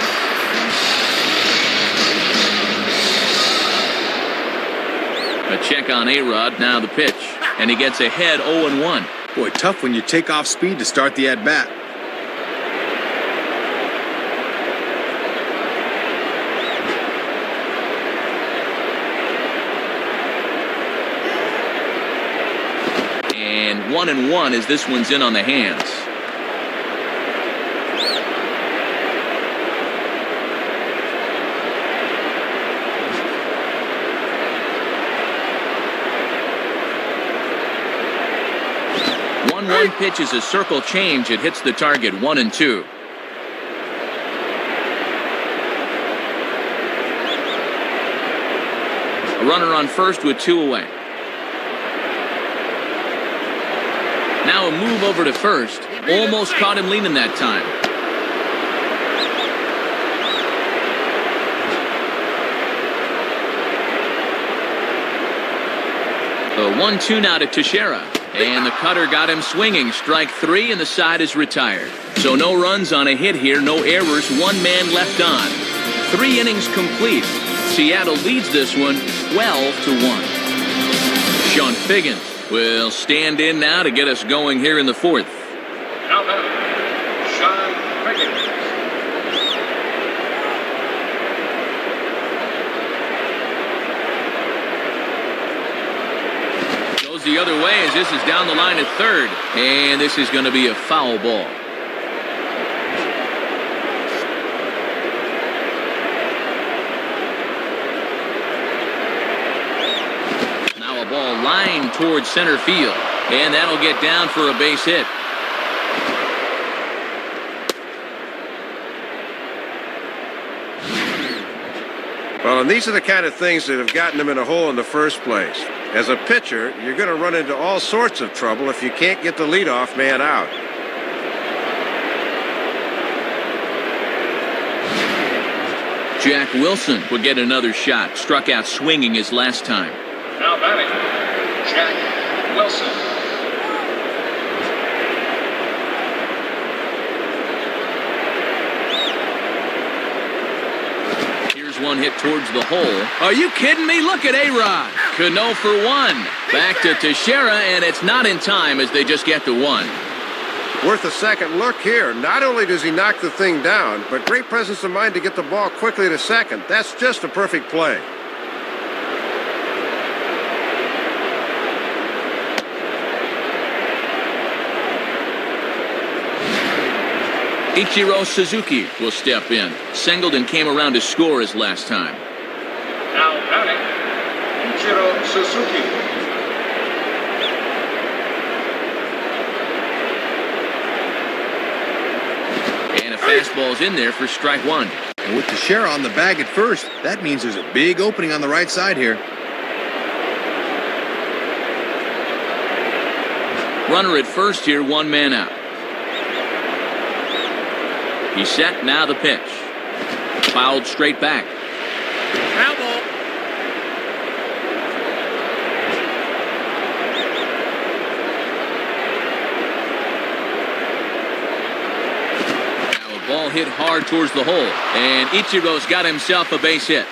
A check on A-Rod, now the pitch, and he gets ahead 0-1. Boy, tough when you take off speed to start the at-bat. And 1-1 as this one's in on the hands. One pitch is a circle change. It hits the target 1-2. A runner on first with 2 away. Now a move over to first. Almost caught him leaning that time. The 1-2 now to Teixeira. And the cutter got him swinging. Strike 3, and the side is retired. So no runs on a hit here, no errors, 1 man left on. 3 innings complete. Seattle leads this one 12-1. Sean Figgins will stand in now to get us going here in the 4th. Now batting, Sean Figgins. The other way as this is down the line at third, and this is going to be a foul ball. Now a ball lined towards center field, and that'll get down for a base hit. Well, and these are the kind of things that have gotten him in a hole in the first place. As a pitcher, you're going to run into all sorts of trouble if you can't get the leadoff man out. Jack Wilson would get another shot. Struck out swinging his last time. Now batting, Jack Wilson. One hit towards the hole. Are you kidding me? Look at A-Rod. Cano for 1. Back to Teixeira, and it's not in time as they just get to 1. Worth a second look here. Not only does he knock the thing down, but great presence of mind to get the ball quickly to second. That's just a perfect play. Ichiro Suzuki will step in. Singled and came around to score his last time. Now batting, Ichiro Suzuki. And a fastball's in there for strike 1. And with Teixeira on the bag at first, that means there's a big opening on the right side here. Runner at first here, 1 man out. He's set, now the pitch. Fouled straight back. Foul ball. Now a ball hit hard towards the hole, and Ichiro's got himself a base hit.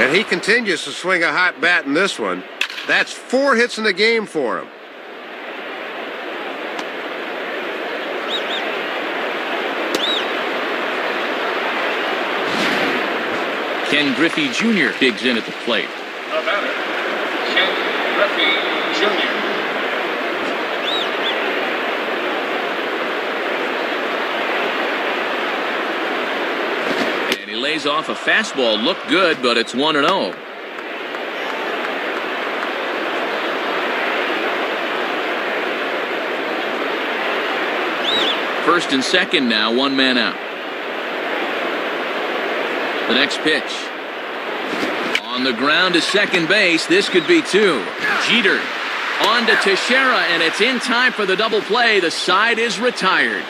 And he continues to swing a hot bat in this one. That's 4 hits in the game for him. Ken Griffey Jr. digs in at the plate. The batter, Ken Griffey Jr. lays off a fastball. Looked good, but it's 1-0. First and second now, one man out. The next pitch. On the ground to second base. This could be two. Jeter on to Teixeira, and it's in time for the double play. The side is retired.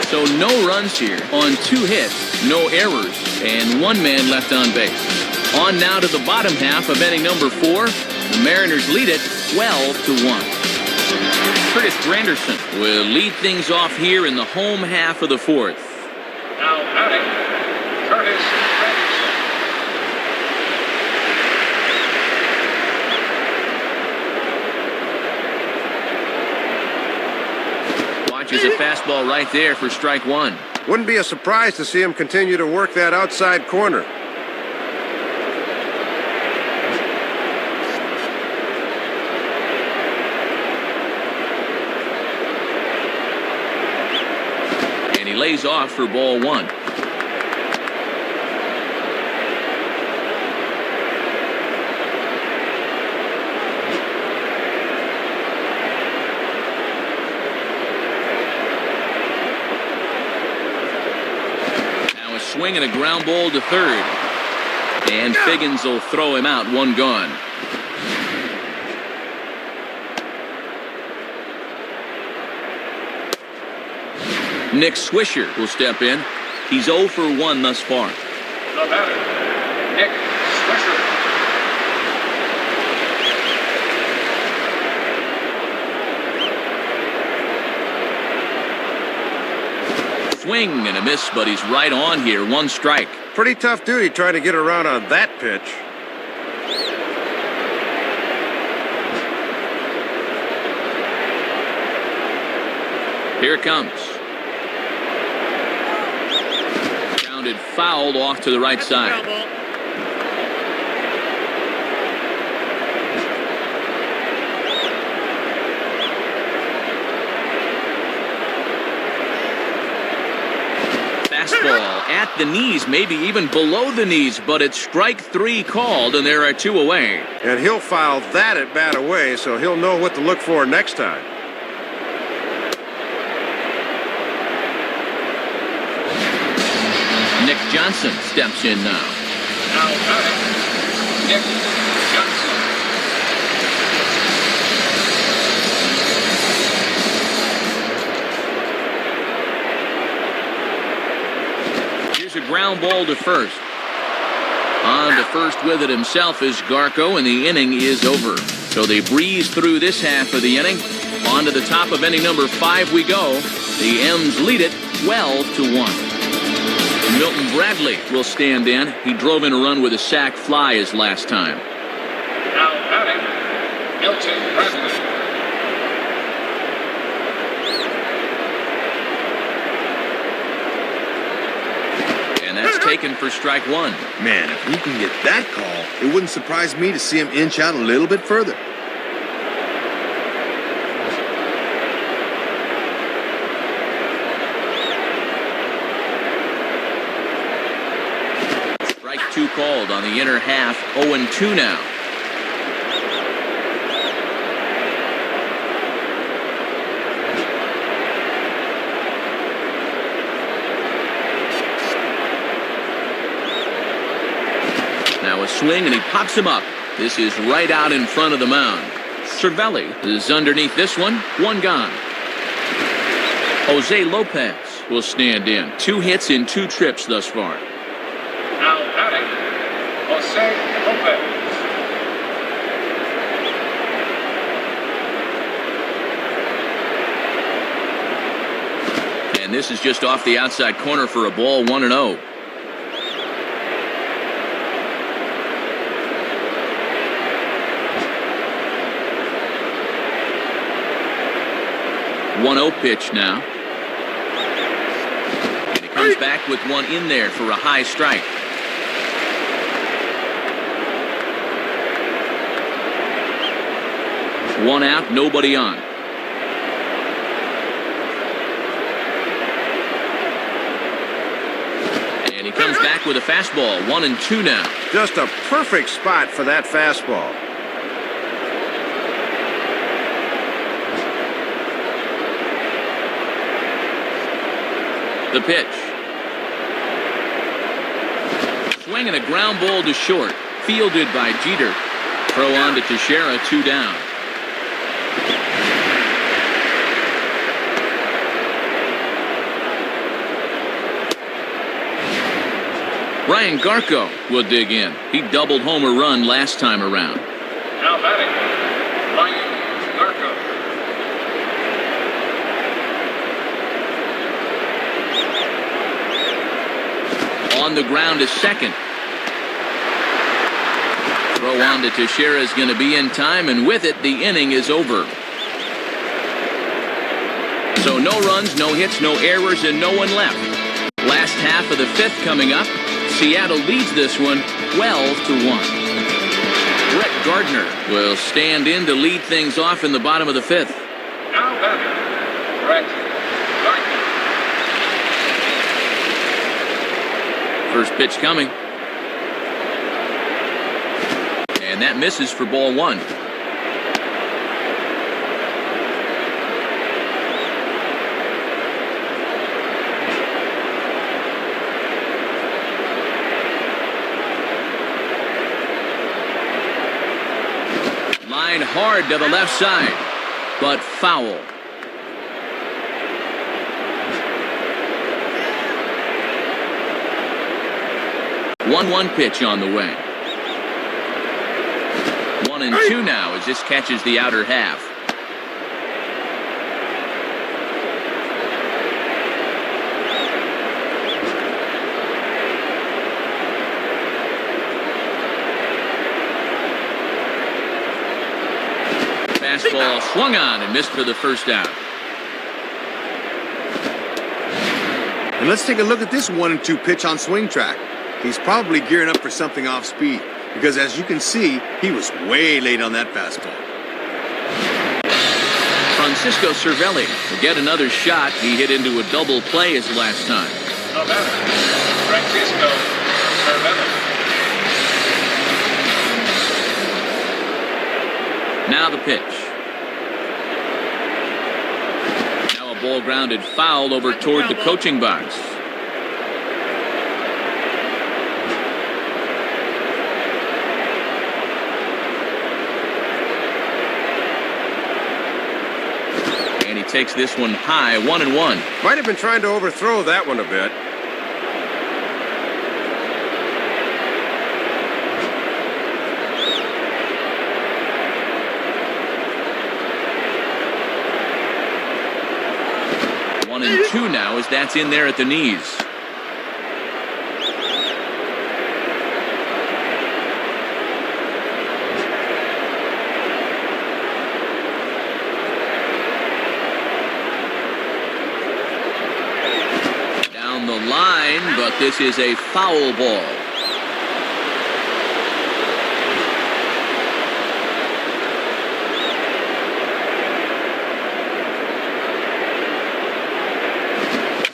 So no runs here on 2 hits, no errors, and 1 man left on base. On now to the bottom half of inning number 4. The Mariners lead it 12-1. Curtis Granderson will lead things off here in the home half of the 4th. Now batting, Curtis Granderson. Watches a fastball right there for strike 1. Wouldn't be a surprise to see him continue to work that outside corner. Lays off for ball 1. Now a swing and a ground ball to third. And Figgins will throw him out, 1 gone. Nick Swisher will step in. He's 0 for 1 thus far. The batter, Nick Swisher. Swing and a miss, but he's right on here. 1 strike. Pretty tough duty trying to get around on that pitch. Here it comes. Fouled off to the right side. Fastball at the knees, maybe even below the knees, but it's strike 3 called, and there are 2 away. And he'll foul that at bat away, so he'll know what to look for next time. Nick Johnson steps in now. Now batting, Nick Johnson. Here's a ground ball to first. On to first with it himself is Garco, and the inning is over. So they breeze through this half of the inning. On to the top of inning number 5 we go. The M's lead it 12-1. Milton Bradley will stand in. He drove in a run with a sac fly his last time. Now batting, Milton Bradley. And that's taken for strike 1. Man, if he can get that call, it wouldn't surprise me to see him inch out a little bit further. Strike 2 called on the inner half. 0-2 now. Now a swing, and he pops him up. This is right out in front of the mound. Cervelli is underneath this one. 1 gone. Jose Lopez will stand in. 2 hits in 2 trips thus far. Now batting, Jose Lopez. And this is just off the outside corner for a ball. 1-0. One-0 pitch now. And he comes back with one in there for a high strike. One out, nobody on. check with a fastball. 1-2 now. Just a perfect spot for that fastball. The pitch. Swinging a ground ball to short. Fielded by Jeter. Throw on to Teixeira, 2 down. Ryan Garco will dig in. He doubled home a run last time around. Now batting, Ryan Garco. On the ground is second. Throw on to Teixeira is going to be in time, and with it, the inning is over. So no runs, no hits, no errors, and no one left. Last half of the 5th coming up. Seattle leads this one 12-1. Brett Gardner will stand in to lead things off in the bottom of the 5th. Now batting, Brett Gardner. First pitch coming. And that misses for ball 1. Line hard to the left side, but foul. 1-1 pitch on the way. 1-2 now as this catches the outer half. Fastball swung on and missed for the first out. And let's take a look at this 1-2 pitch on swing track. He's probably gearing up for something off speed, because as you can see, he was way late on that fastball. Francisco Cervelli will get another shot. He hit into a double play his last time. Now batting, Francisco Cervelli. Now the pitch. Now a ball grounded foul over toward the coaching box. And he takes this one high, 1-1. Might have been trying to overthrow that one a bit. And 2 now as that's in there at the knees. Down the line, but this is a foul ball.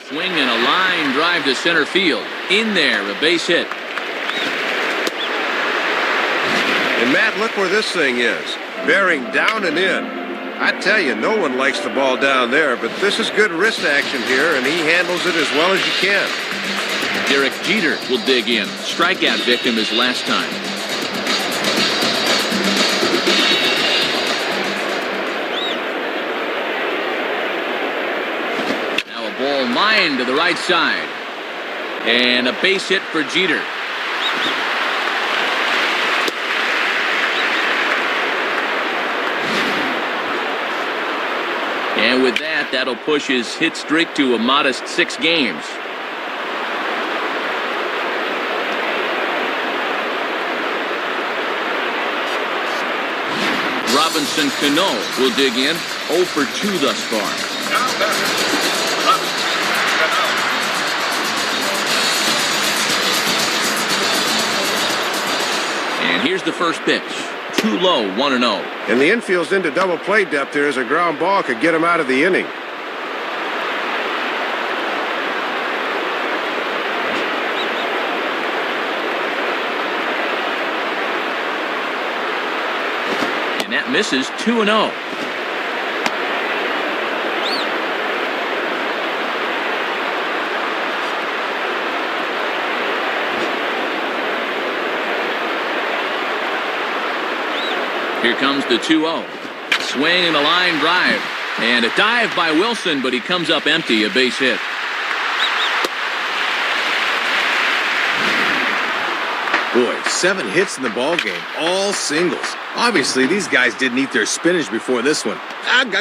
Swing and a line drive to center field. In there, a base hit. And Matt, look where this thing is. Bearing down and in. I tell you, no one likes the ball down there, but this is good wrist action here, and he handles it as well as you can. Derek Jeter will dig in. Strikeout victim his last time. Ball lined to the right side. And a base hit for Jeter. And with that, that'll push his hit streak to a modest 6 games. Robinson Cano will dig in. 0 for 2 thus far. Now batting, and here's the first pitch. Too low, 1-0. And the infield's into double play depth here as a ground ball could get him out of the inning. And that misses 2-0. Here comes the 2-0. Swing and a line drive. And a dive by Wilson, but he comes up empty, a base hit. Boy, 7 hits in the ball game, all singles. Obviously, these guys didn't eat their spinach before this one. Alex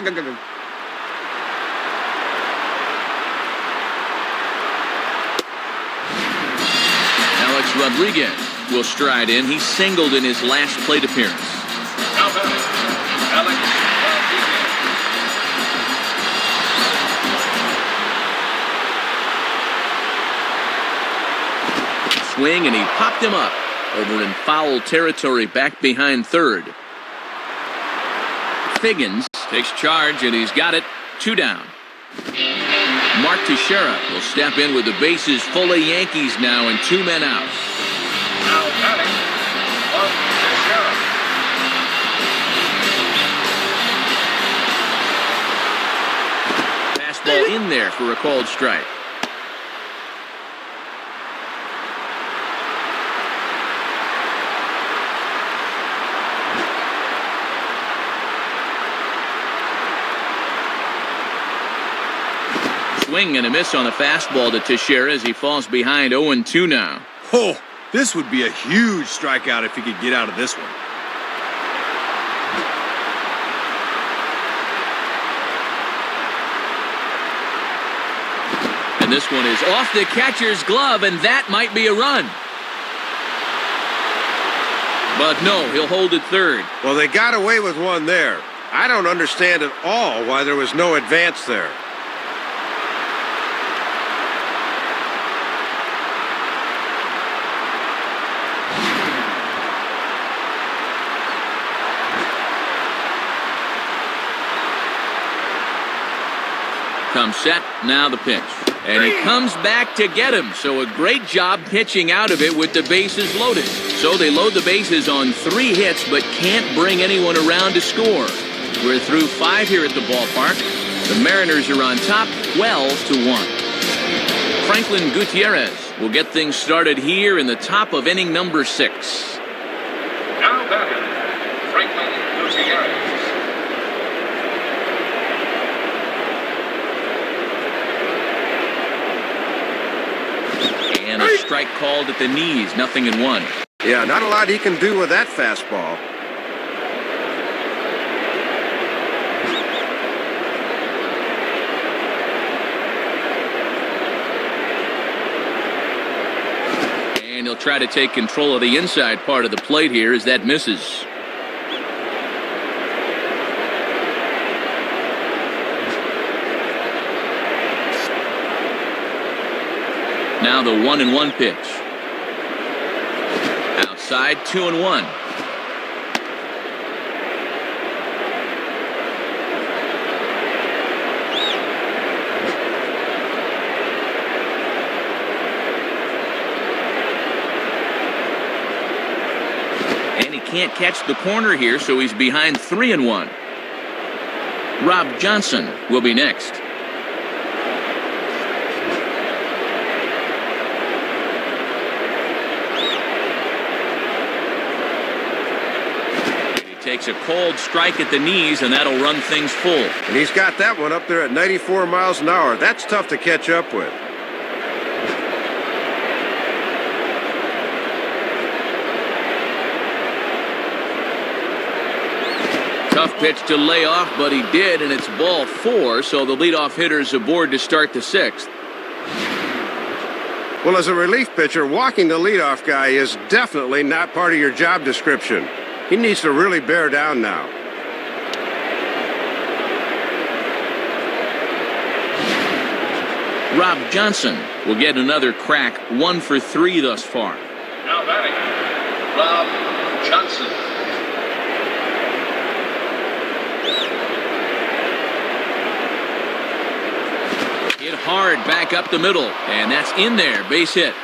Rodriguez will stride in. He singled in his last plate appearance. Now batting, Alex Rodriguez. Swing, and he popped him up over in foul territory back behind third. Figgins takes charge, and he's got it. 2 down. Mark Teixeira will step in with the bases full of Yankees now and 2 men out. Now batting, Mark Teixeira. Fastball in there for a called strike. Swing and a miss on a fastball to Teixeira as he falls behind 0-2 now. Oh, this would be a huge strikeout if he could get out of this one. And this one is off the catcher's glove, and that might be a run. But no, he'll hold it third. Well, they got away with one there. I don't understand at all why there was no advance there. Comes set, now the pitch. And he comes back to get him. So a great job pitching out of it with the bases loaded. So they load the bases on 3 hits but can't bring anyone around to score. We're through 5 here at the ballpark. The Mariners are on top 12-1. Franklin Gutierrez will get things started here in the top of inning number 6. Now batting, Franklin Gutierrez. And a strike called at the knees, 0-1. Yeah, not a lot he can do with that fastball. And he'll try to take control of the inside part of the plate here as that misses. Now the 1-1 pitch. Outside, 2-1. And he can't catch the corner here, so he's behind 3-1. Rob Johnson will be next. Takes a cold strike at the knees, and that'll run things full. And he's got that one up there at 94 miles an hour. That's tough to catch up with. Tough pitch to lay off, but he did, and it's ball 4, so the leadoff hitter's aboard to start the 6th. Well, as a relief pitcher, walking the leadoff guy is definitely not part of your job description. He needs to really bear down now. Rob Johnson will get another crack, 1 for 3 thus far. Now batting, Rob Johnson. Hit hard back up the middle, and that's in there, base hit.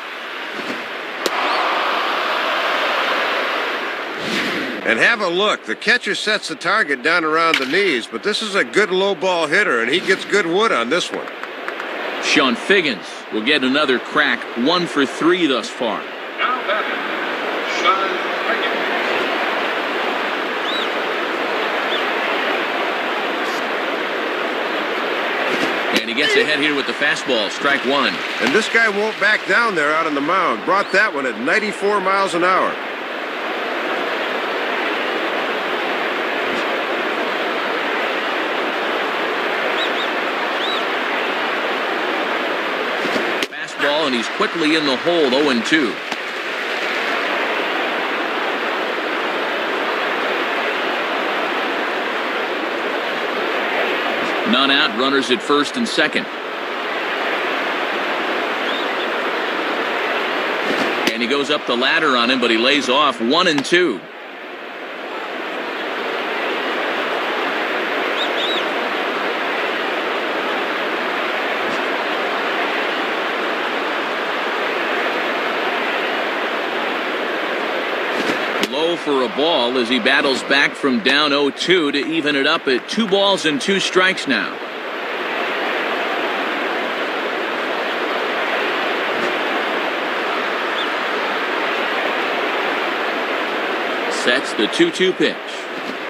And have a look. The catcher sets the target down around the knees, but this is a good low ball hitter, and he gets good wood on this one. Sean Figgins will get another crack, 1 for 3 thus far. Now batting, Sean Higgins. And he gets ahead here with the fastball, strike 1. And this guy won't back down there out on the mound. Brought that one at 94 miles an hour. Fastball, and he's quickly in the hole, 0-2. None out, runners at first and second. And he goes up the ladder on him, but he lays off, 1-2. Low for a ball as he battles back from down 0-2 to even it up at 2 balls and 2 strikes now. Sets the 2-2 pitch.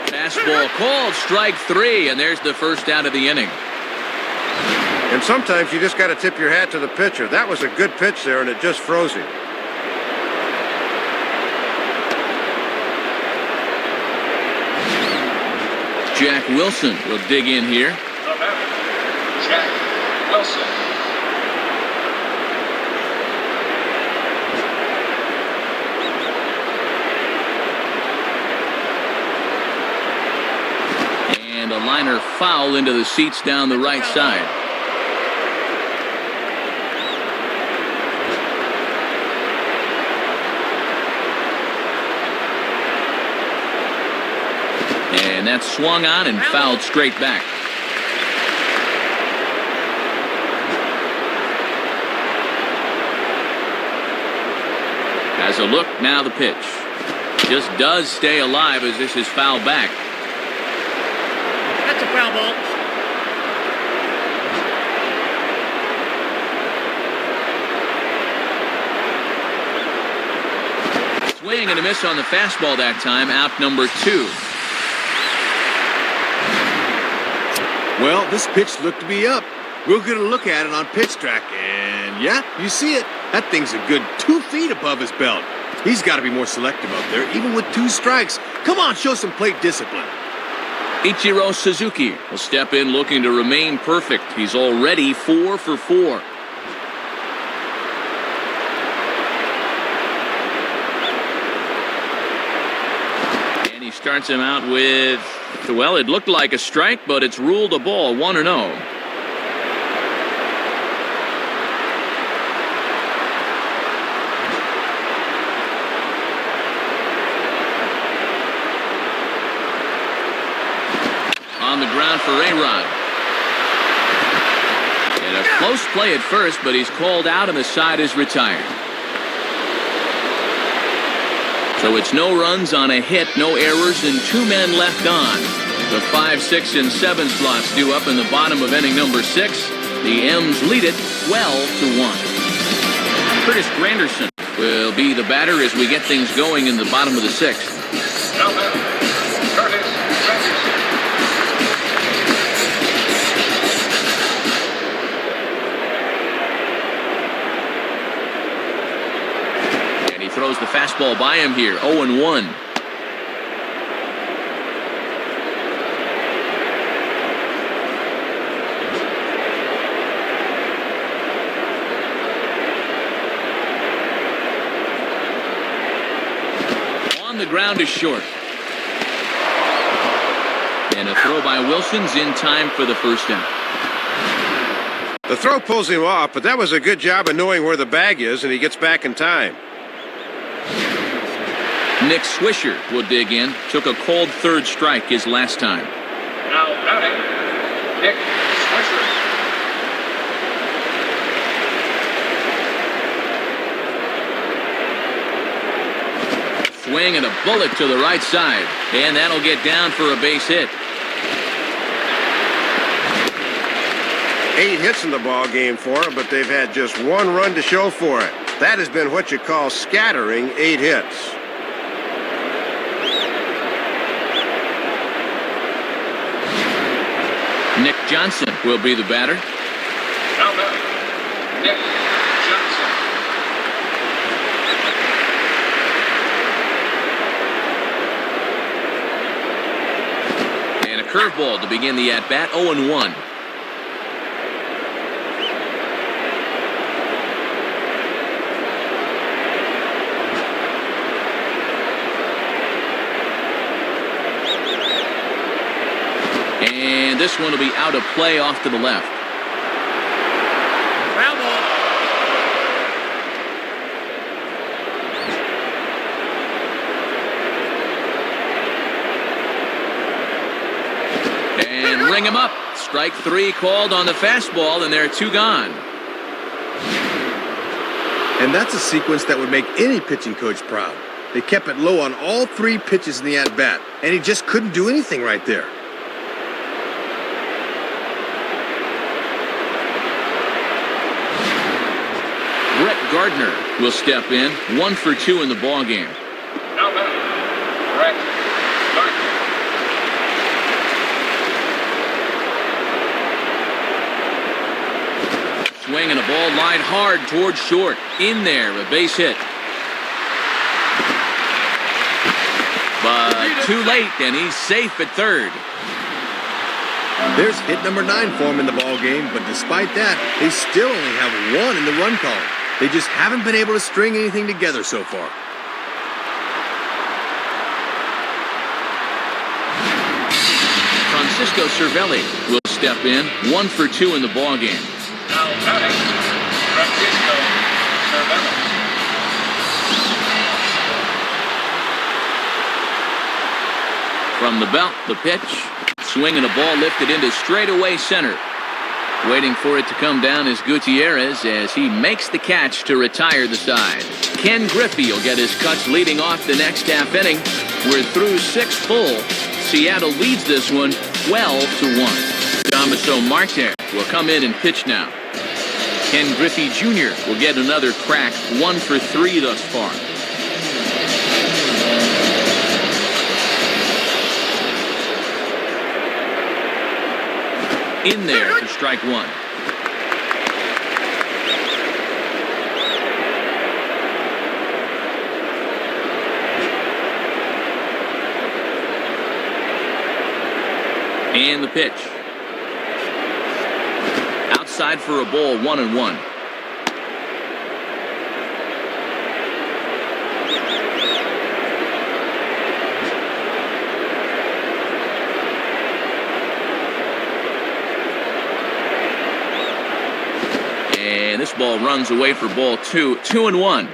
Fastball called, strike 3, and there's the first out of the inning. And sometimes you just got to tip your hat to the pitcher. That was a good pitch there, and it just froze him. Jack Wilson will dig in here. The batter, Jack Wilson. And a liner foul into the seats down the right side. And that's swung on and fouled straight back. Has a look, now the pitch. Just does stay alive as this is fouled back. That's a foul ball. Swing and a miss on the fastball that time, out number 2. Well, this pitch looked to be up. We'll get a look at it on pitch track, and yeah, you see it. That thing's a good 2 feet above his belt. He's got to be more selective up there, even with 2 strikes. Come on, show some plate discipline. Ichiro Suzuki will step in looking to remain perfect. He's already 4 for 4. And he starts him out with, well, it looked like a strike, but it's ruled a ball, 1-0. On the ground for A-Rod. And a close play at first, but he's called out and the side is retired. So it's no runs on a hit, no errors, and 2 men left on. The 5, 6, and 7 slots due up in the bottom of inning number 6. The M's lead it 12-1. Curtis Granderson will be the batter as we get things going in the bottom of the 6th. Now batting, Curtis Granderson. Throws the fastball by him here, 0-1. On the ground is short. And a throw by Wilson's in time for the first out. The throw pulls him off, but that was a good job of knowing where the bag is, and he gets back in time. Nick Swisher will dig in. Took a cold 3rd strike his last time. Now batting, Nick Swisher. Swing and a bullet to the right side. And that'll get down for a base hit. 8 hits in the ball game for them, but they've had just 1 run to show for it. That has been what you call scattering 8 hits. Nick Johnson will be the batter. Now batting, Nick Johnson. And a curveball to begin the at-bat, 0-1. And this one will be out of play off to the left. Ground ball. And ring him up. Strike 3 called on the fastball, and there are 2 gone. And that's a sequence that would make any pitching coach proud. They kept it low on all 3 pitches in the at-bat, and he just couldn't do anything right there. Brett Gardner will step in, 1 for 2 in the ball game. Now batting, Brett Gardner. Swing and a ball lined hard towards short. In there, a base hit. But too late, and he's safe at third. There's hit number 9 for him in the ball game, but despite that, they still only have 1 in the run column. They just haven't been able to string anything together so far. Francisco Cervelli will step in, 1 for 2 in the ball game. Now batting, Francisco Cervelli. From the belt, the pitch. Swing and a ball lifted into straightaway center. Waiting for it to come down is Gutierrez as he makes the catch to retire the side. Ken Griffey will get his cuts leading off the next half inning. We're through 6 full. Seattle leads this one 12-1. Damaso Marte will come in and pitch now. Ken Griffey Jr. will get another crack, 1 for 3 thus far. In there for strike 1. And the pitch. Outside for a ball, 1-1. And this ball runs away for ball 2, 2-1.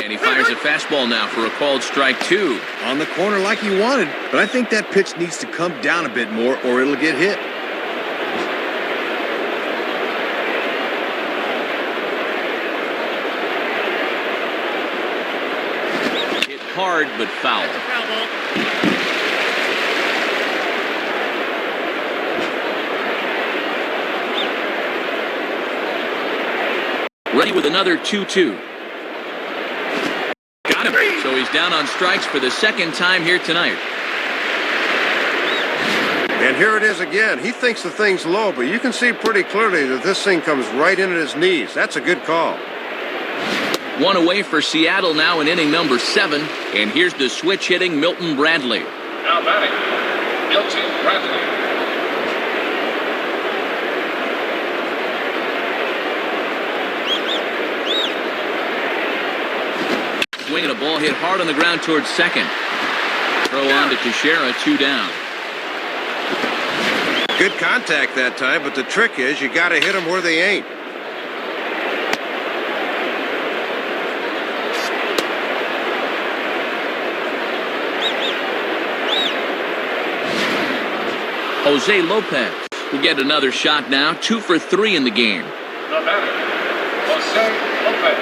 And he fires a fastball now for a called strike 2. On the corner like he wanted, but I think that pitch needs to come down a bit more or it'll get hit. Hard but foul. Ground ball. Ready with another 2-2. Got him. So he's down on strikes for the second time here tonight. And here it is again. He thinks the thing's low, but you can see pretty clearly that this thing comes right in at his knees. That's a good call. 1 away for Seattle now in inning number 7. And here's the switch hitting Milton Bradley. Now batting, Milton Bradley. Swing and a ball hit hard on the ground towards second. Throw on to Teixeira, 2 down. Good contact that time, but the trick is you got to hit them where they ain't. Jose Lopez will get another shot now, 2 for 3 in the game. The batter, Jose Lopez.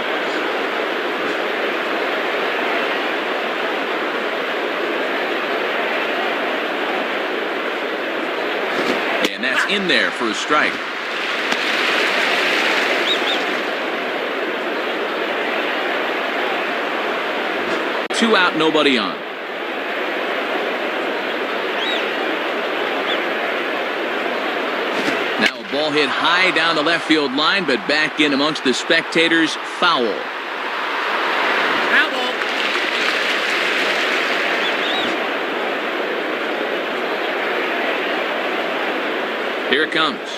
And that's in there for a strike. Two out, nobody on. Now a ball hit high down the left field line, but back in amongst the spectators. Foul. Foul ball. Here it comes.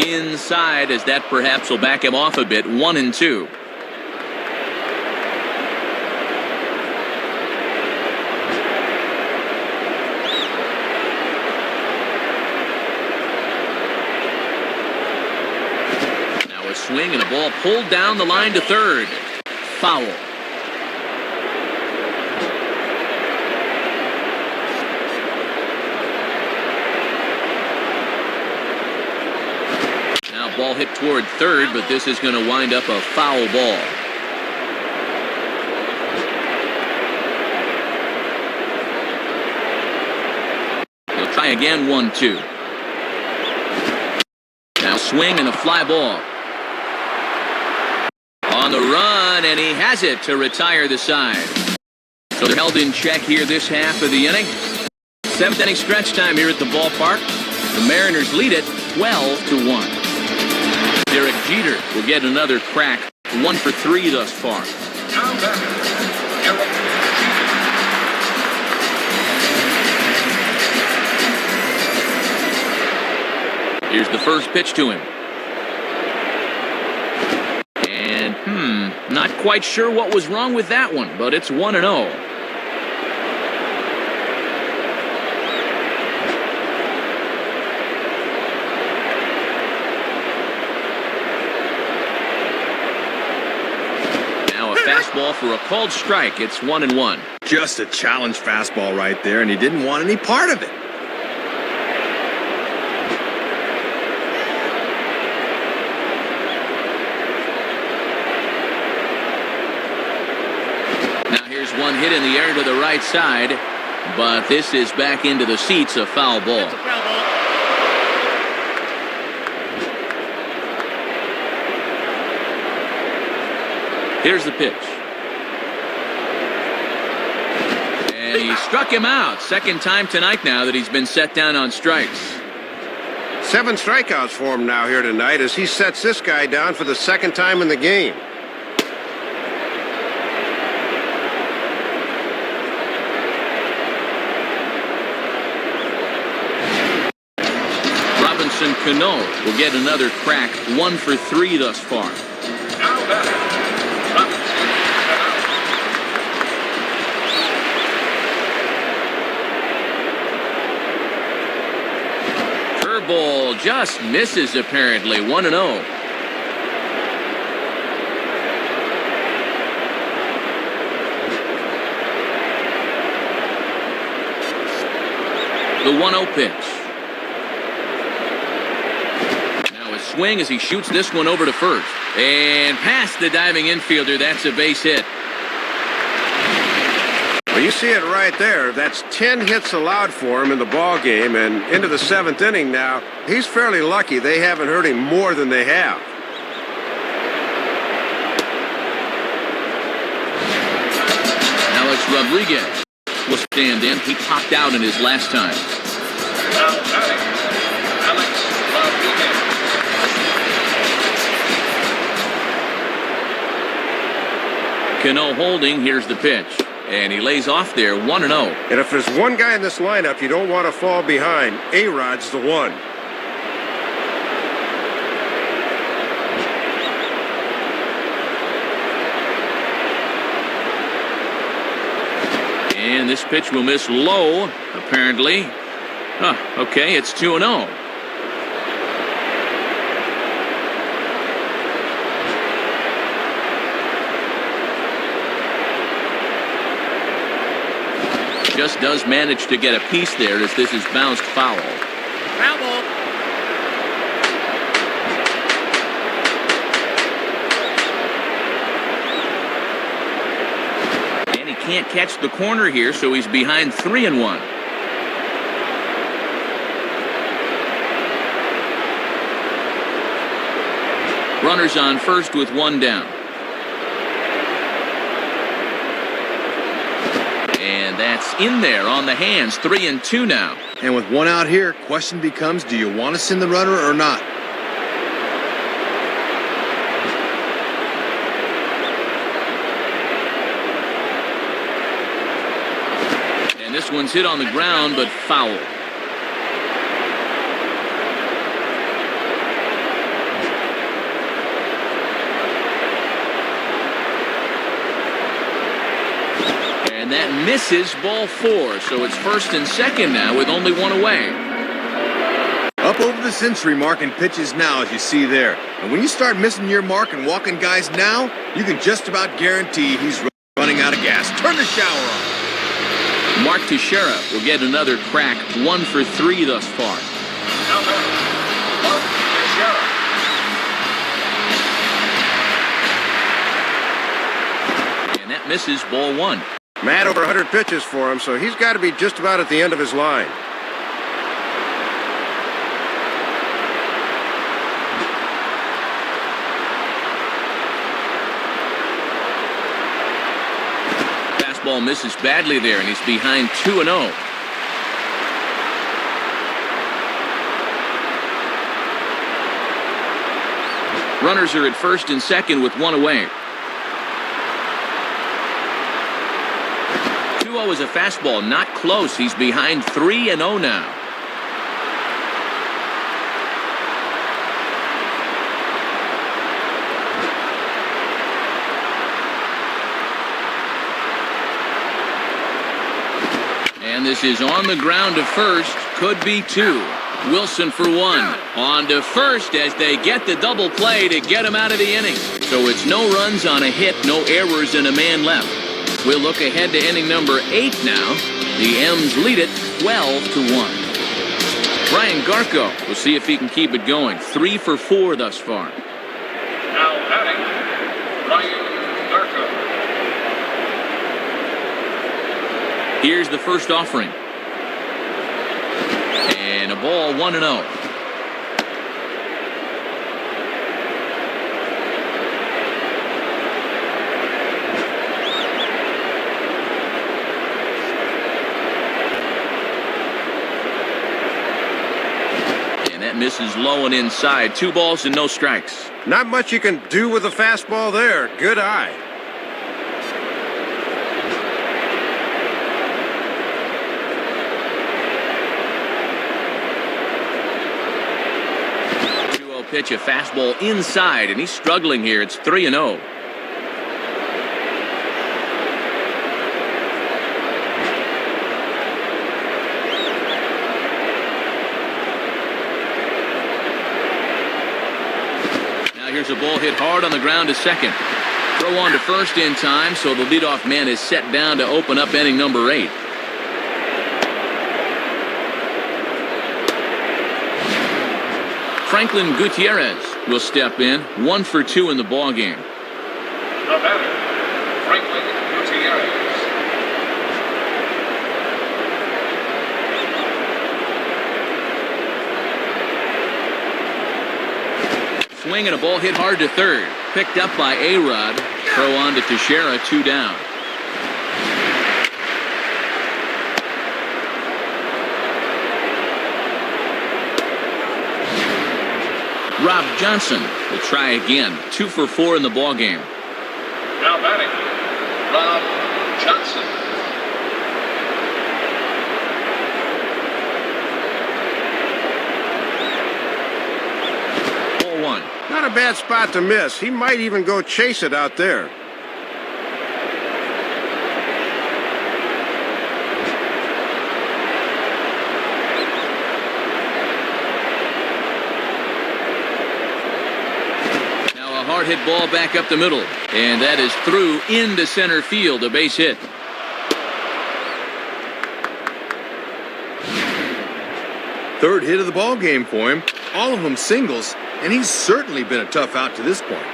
Inside, as that perhaps will back him off a bit. 1-2. Swing and a ball pulled down the line to third. Foul. Now ball hit toward third, but this is going to wind up a foul ball. He'll try again, 1-2. Now swing and a fly ball. On the run, and he has it to retire the side. So they're held in check here this half of the inning. 7th inning stretch time here at the ballpark. The Mariners lead it 12-1. Derek Jeter will get another crack. 1 for 3 thus far. Now batter, Derek Jeter. Here's the first pitch to him. Not quite sure what was wrong with that one, but it's 1-0. Now a fastball for a called strike. It's 1-1. Just a challenge fastball right there, and he didn't want any part of it. One hit in the air to the right side, but this is back into the seats, a foul ball. It's a foul ball. Here's the pitch. And he struck him out. Second time tonight now that he's been set down on strikes. 7 strikeouts for him now here tonight as he sets this guy down for the second time in the game. Cano will get another crack. 1 for 3 thus far. Now batter, Curveball just misses apparently. 1-0. The 1-0 pitch. Swing as he shoots this one over to first. And past the diving infielder. That's a base hit. Well, you see it right there. That's 10 hits allowed for him in the ball game, and into the 7th inning now. He's fairly lucky they haven't hurt him more than they have. Alex Rodriguez will stand in. He popped out in his last time. now batting, Alex Rodriguez. Cano holding. Here's the pitch. And he lays off there. 1-0. And if there's one guy in this lineup you don't want to fall behind, A-Rod's the one. And this pitch will miss low, apparently. Okay, it's 2-0. just does manage to get a piece there as this is bounced foul. Foul ball. And he can't catch the corner here, so he's behind 3-1. Runners on first with one down. And that's in there on the hands, 3-2 now. And with one out here, question becomes, do you want to send the runner or not? And this one's hit on the ground, but foul. And that misses, ball 4, so it's first and second now with only one away. Up over the century mark in pitches now, as you see there. And when you start missing your mark and walking guys now, you can just about guarantee he's running out of gas. Turn the shower on. Mark Teixeira will get another crack, 1 for 3 thus far. Now batting, Mark Teixeira. And that misses, ball 1. Matt over 100 pitches for him, so he's got to be just about at the end of his line. Fastball misses badly there, and he's behind 2-0. Runners are at first and second with one away. 2-0 is a fastball, not close. He's behind 3-0 now. And this is on the ground to first. Could be 2. Wilson for 1. On to first as they get the double play to get him out of the inning. So it's no runs on a hit, no errors, and a man left. We'll look ahead to inning number 8 now. The M's lead it 12-1. Brian Garco, we'll see if he can keep it going. 3 for 4 thus far. Now batting, Brian Garco. Here's the first offering. And a ball, 1-0. Misses low and inside. 2 balls and no strikes. Not much you can do with a fastball there. Good eye. Pitch, a fastball inside, and he's struggling here. It's 3-0. Here's a ball hit hard on the ground to second. Throw on to first in time, so the leadoff man is set down to open up inning number 8. Franklin Gutierrez will step in, 1 for 2 in the ballgame. The batter, Franklin Gutierrez. Swing and a ball hit hard to third. Picked up by A-Rod. Throw on to Teixeira, 2 down. Rob Johnson will try again. 2 for 4 in the ballgame. Now batting, Rob Johnson. Not a bad spot to miss. He might even go chase it out there. Now a hard hit ball back up the middle. And that is through into center field, a base hit. Third hit of the ball game for him. All of them singles, and he's certainly been a tough out to this point.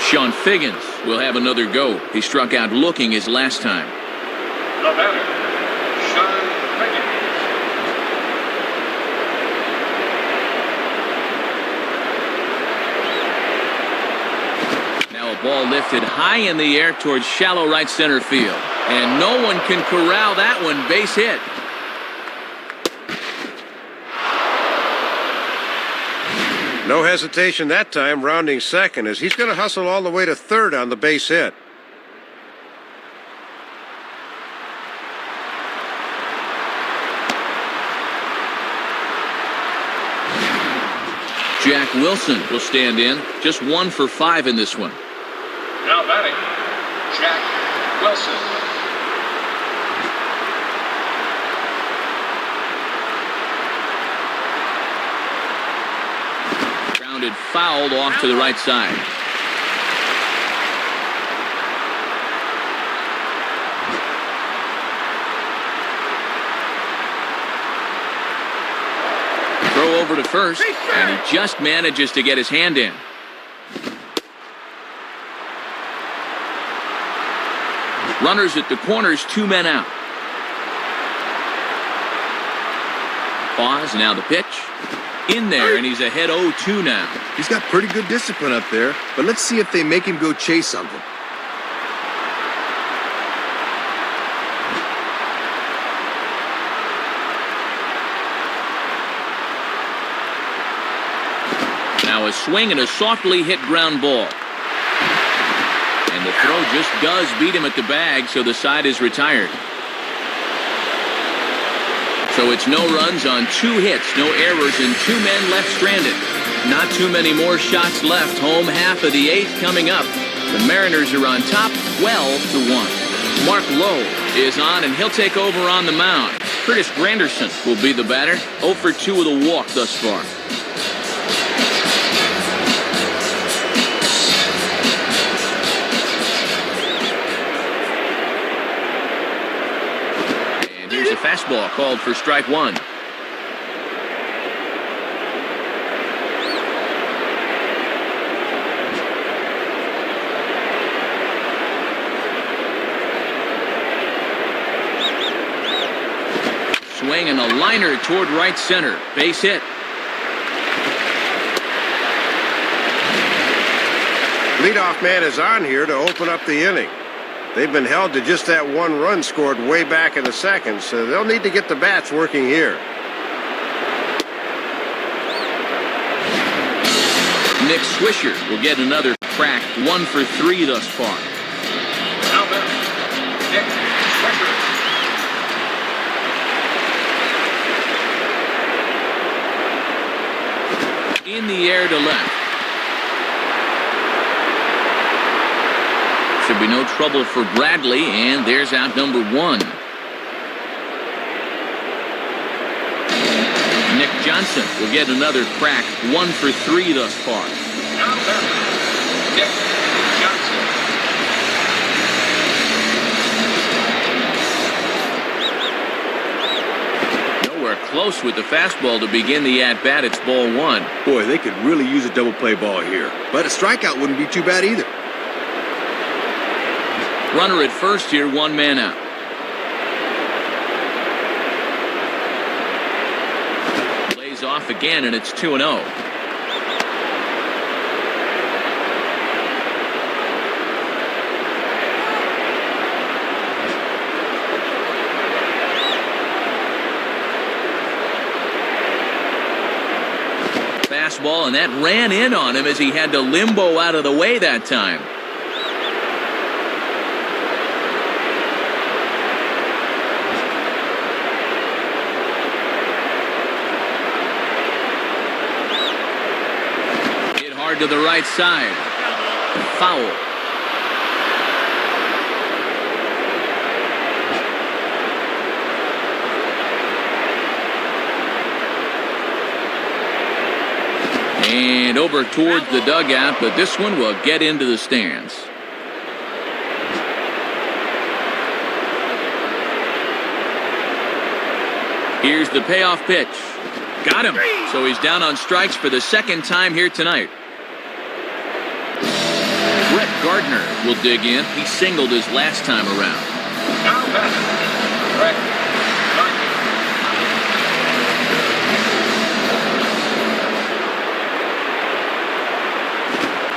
Sean Figgins will have another go. He struck out looking his last time. The batter, Sean Figgins. Now a ball lifted high in the air towards shallow right center field. And no one can corral that one. Base hit. No hesitation that time, rounding second, as he's going to hustle all the way to third on the base hit. Jack Wilson will stand in. Just 1 for 5 in this one. Now batting, Jack Wilson. Fouled off to the right side. Throw over to first, and he just manages to get his hand in. Runners at the corners, 2 men out. Pause, now the pitch. In there, and he's ahead 0-2 now. He's got pretty good discipline up there, but let's see if they make him go chase something. Now a swing and a softly hit ground ball. And the throw just does beat him at the bag, so the side is retired. So it's no runs on 2 hits, no errors, and 2 men left stranded. Not too many more shots left. Home half of the 8th coming up. The Mariners are on top, 12-1. Mark Lowe is on, and he'll take over on the mound. Curtis Granderson will be the batter. 0 for 2 with a walk thus far. Here's a fastball called for strike 1. Swing and a liner toward right center. Base hit. Leadoff man is on here to open up the inning. They've been held to just that 1 run scored way back in the second, so they'll need to get the bats working here. Nick Swisher will get another crack. 1 for 3 thus far. Now batting, Nick Swisher. In the air to left. Should be no trouble for Bradley, and there's out number 1. Nick Johnson will get another crack. 1 for 3 thus far. Now batting, Nick Johnson. Nowhere close with the fastball to begin the at-bat. It's ball 1. Boy, they could really use a double play ball here. But a strikeout wouldn't be too bad either. Runner at first here, 1 man out. Lays off again, and it's 2-0. Fastball, and that ran in on him as he had to limbo out of the way that time. To the right side. Foul. And over towards the dugout, but this one will get into the stands. Here's the payoff pitch. Got him. So he's down on strikes for the second time here tonight. Brett Gardner will dig in. He singled his last time around. Now batting, Brett Gardner.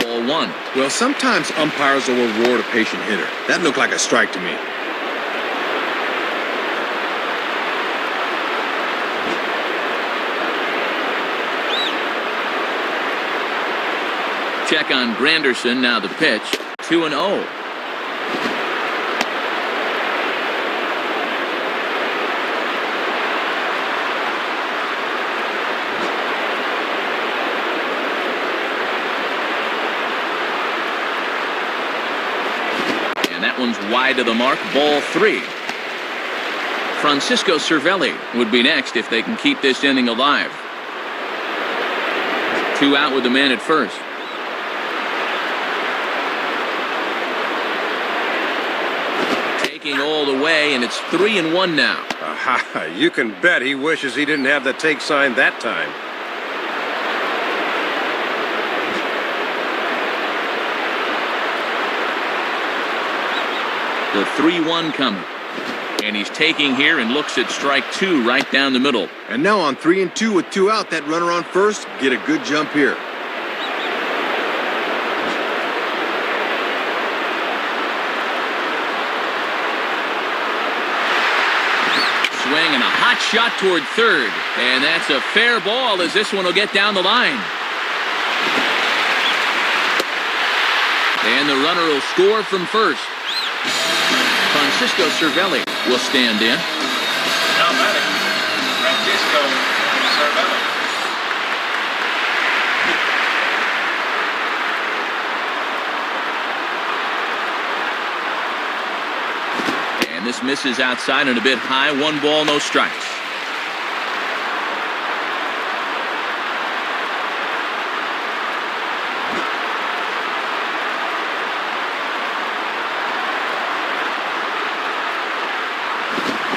Ball one. Well, sometimes umpires will reward a patient hitter. That looked like a strike to me. Check on Granderson, now the pitch. 2-0. And that one's wide of the mark, ball 3. Francisco Cervelli would be next if they can keep this inning alive. 2 out with the man at first. All the way, and it's 3-1 now. Aha, you can bet he wishes he didn't have the take sign that time. The 3-1 coming. And he's taking here and looks at strike 2 right down the middle. And now on 3-2 with 2 out, that runner on first, get a good jump here. Swing and a hot shot toward third. And that's a fair ball as this one will get down the line. And the runner will score from first. Francisco Cervelli will stand in. Now batting, Francisco Cervelli. And this misses outside and a bit high. 1 ball, no strikes.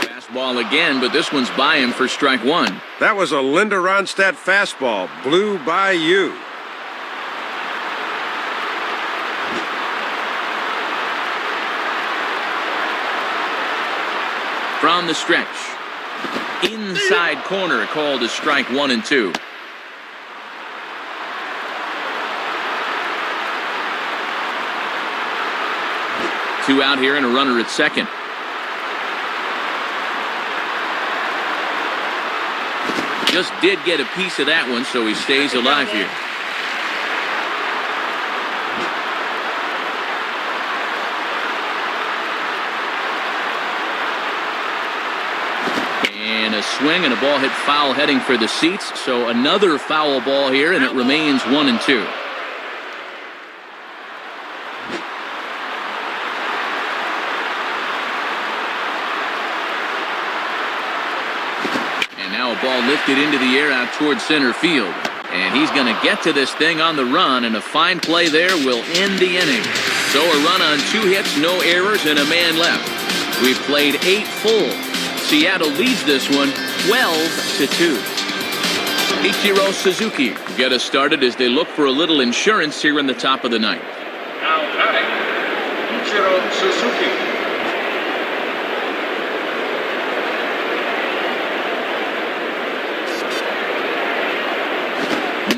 Fastball again, but this one's by him for strike 1. That was a Linda Ronstadt fastball. Blew by you. From the stretch. Inside corner called as strike 1 and 2. Two out here and a runner at second. Just did get a piece of that one, so he stays alive here. And a swing and a ball hit foul heading for the seats. So another foul ball here, and it remains 1 and 2. And now a ball lifted into the air out towards center field. And he's going to get to this thing on the run, and a fine play there will end the inning. So a run on 2 hits, no errors, and a man left. We've played 8 full. Seattle leads this one 12-2. Ichiro Suzuki get us started as they look for a little insurance here in the top of the ninth. Now batting, Ichiro Suzuki.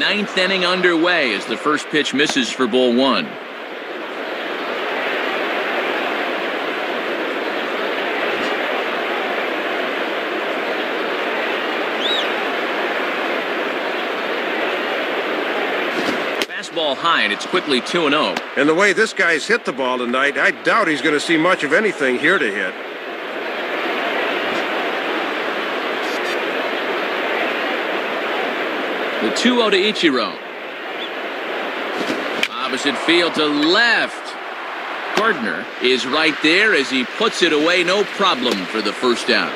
Ninth inning underway as the first pitch misses for ball 1. Fastball high, and it's quickly 2-0. And the way this guy's hit the ball tonight, I doubt he's going to see much of anything here to hit. The 2-0 to Ichiro. Opposite field to left. Gardner is right there as he puts it away, no problem for the first out.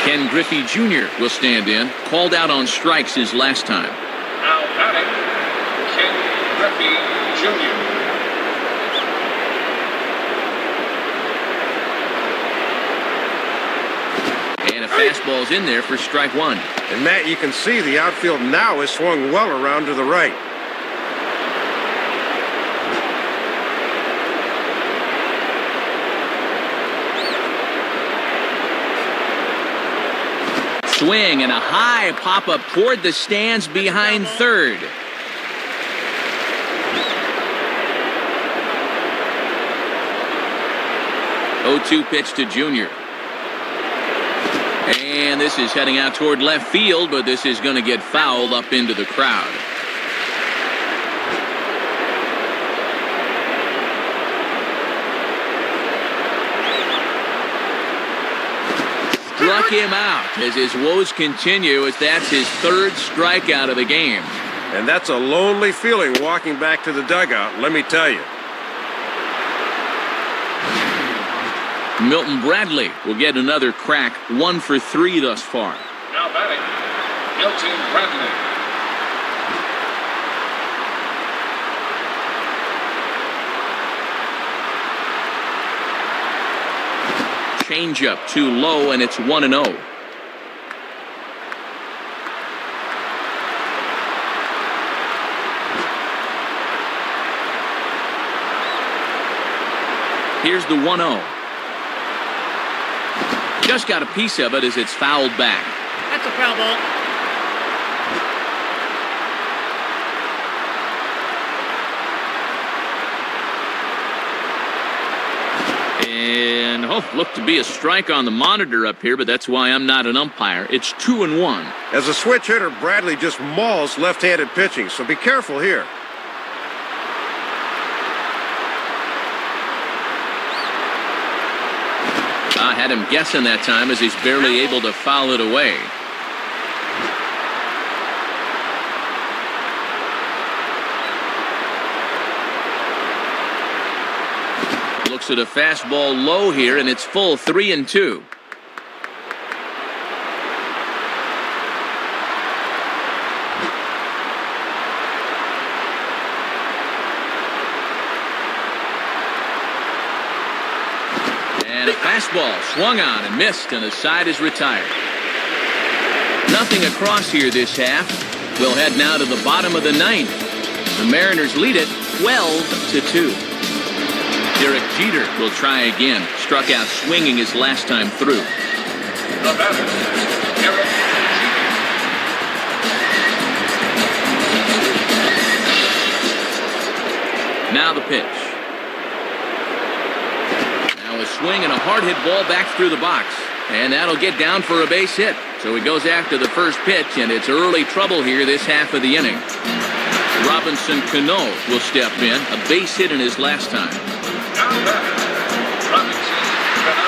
Ken Griffey Jr. will stand in, called out on strikes his last time. Now batting, Ken Griffey. Griffey Jr. And a fastball's in there for strike one. And Matt, you can see the outfield now is swung well around to the right. Swing and a high pop-up toward the stands behind third. Oh-2 pitch to Junior. And this is heading out toward left field, but this is going to get fouled up into the crowd. Struck him out as his woes continue, as that's his third strikeout of the game. And that's a lonely feeling walking back to the dugout, let me tell you. Milton Bradley will get another crack, 1 for 3 thus far. Now batting, Milton Bradley. Changeup too low, and it's 1-0. Here's the 1-0. Just got a piece of it as it's fouled back. That's a foul ball. And, looked to be a strike on the monitor up here, but that's why I'm not an umpire. It's 2-1. As a switch hitter, Bradley just mauls left-handed pitching, so be careful here. I had him guessing that time as he's barely able to foul it away. Looks at a fastball low here, and it's full 3-2. And a fastball swung on and missed, and the side is retired. Nothing across here this half. We'll head now to the bottom of the ninth. The Mariners lead it 12-2. Derek Jeter will try again. Struck out swinging his last time through. The batter, Derek Jeter. Now the pitch. Now a swing and a hard hit ball back through the box. And that'll get down for a base hit. So he goes after the first pitch, and it's early trouble here this half of the inning. Robinson Cano will step in. A base hit in his last time. Now batting, Robinson Cano.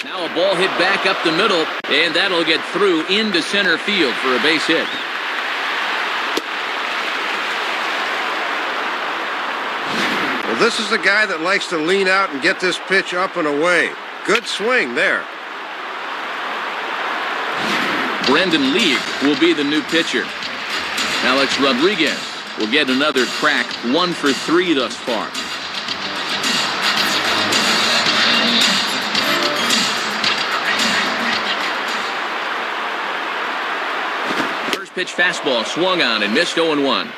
Now a ball hit back up the middle, and that'll get through into center field for a base hit. Well, this is the guy that likes to lean out and get this pitch up and away. Good swing there. Brendan League will be the new pitcher. Alex Rodriguez will get another crack, 1 for 3 thus far. First pitch fastball swung on and missed 0-1.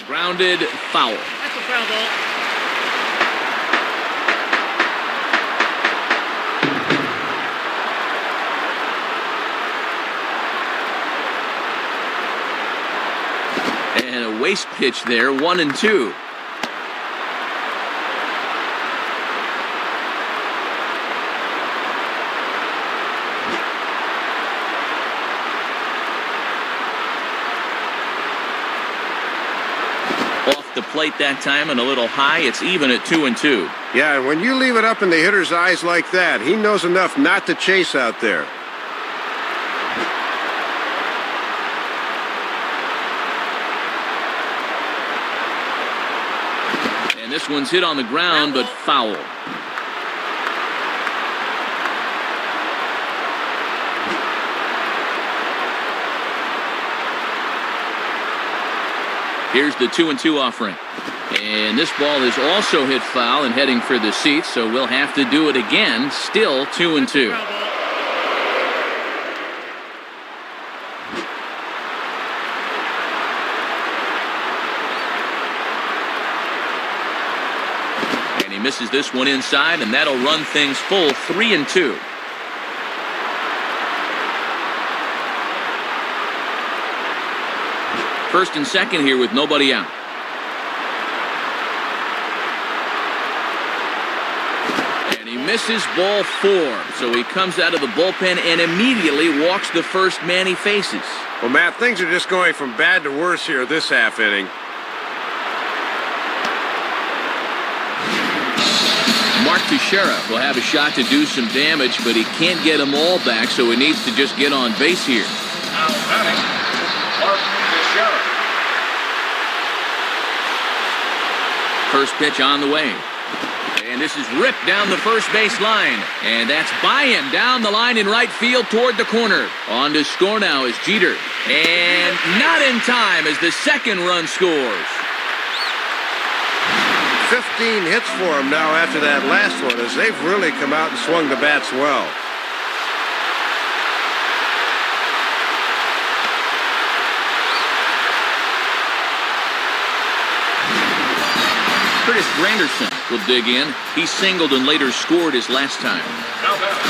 Grounded foul. That's a foul ball. And a waste pitch there, 1-2. The plate that time and a little high. It's even at 2-2. Yeah, and when you leave it up in the hitter's eyes like that, he knows enough not to chase out there. this one's hit on the ground, but foul. Here's the 2-2 offering. And this ball is also hit foul and heading for the seats, so we'll have to do it again. Still 2-2. And he misses this one inside, and that'll run things full 3-2. First and second here with nobody out. And he misses ball 4. So he comes out of the bullpen and immediately walks the first man he faces. Well, Matt, things are just going from bad to worse here this half inning. Mark Teixeira will have a shot to do some damage, but he can't get them all back, so he needs to just get on base here. Now batting, Mark Teixeira. First pitch on the way. And this is ripped down the first base line. And that's by him down the line in right field toward the corner. On to score now is Jeter. And not in time as the second run scores. 15 hits for him now after that last one, as they've really come out and swung the bats well. Curtis Granderson will dig in. He singled and later scored his last time. Now batting,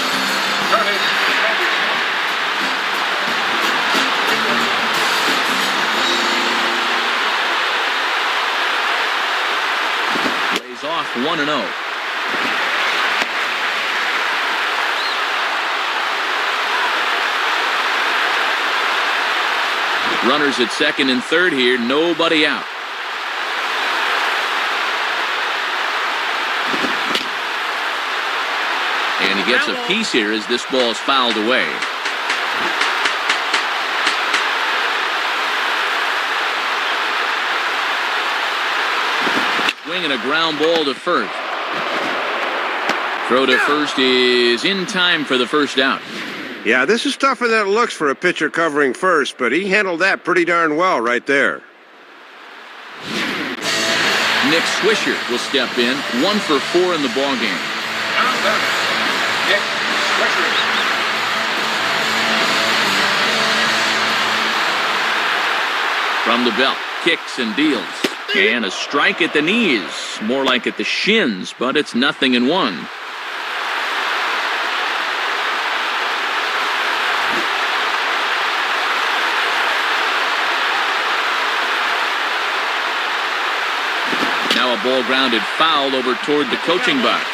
Curtis Granderson. Lays off 1-0. Runners at second and third here. Nobody out. And he gets a piece here as this ball is fouled away. Swinging a ground ball to first. Throw to first is in time for the first out. Yeah, this is tougher than it looks for a pitcher covering first, but he handled that pretty darn well right there. Nick Swisher will step in. 1 for 4 in the ballgame. Now batting, Nick Swisher. From the belt, kicks and deals. And a strike at the knees. More like at the shins, but it's 0-1. Now a ball grounded foul over toward the coaching box.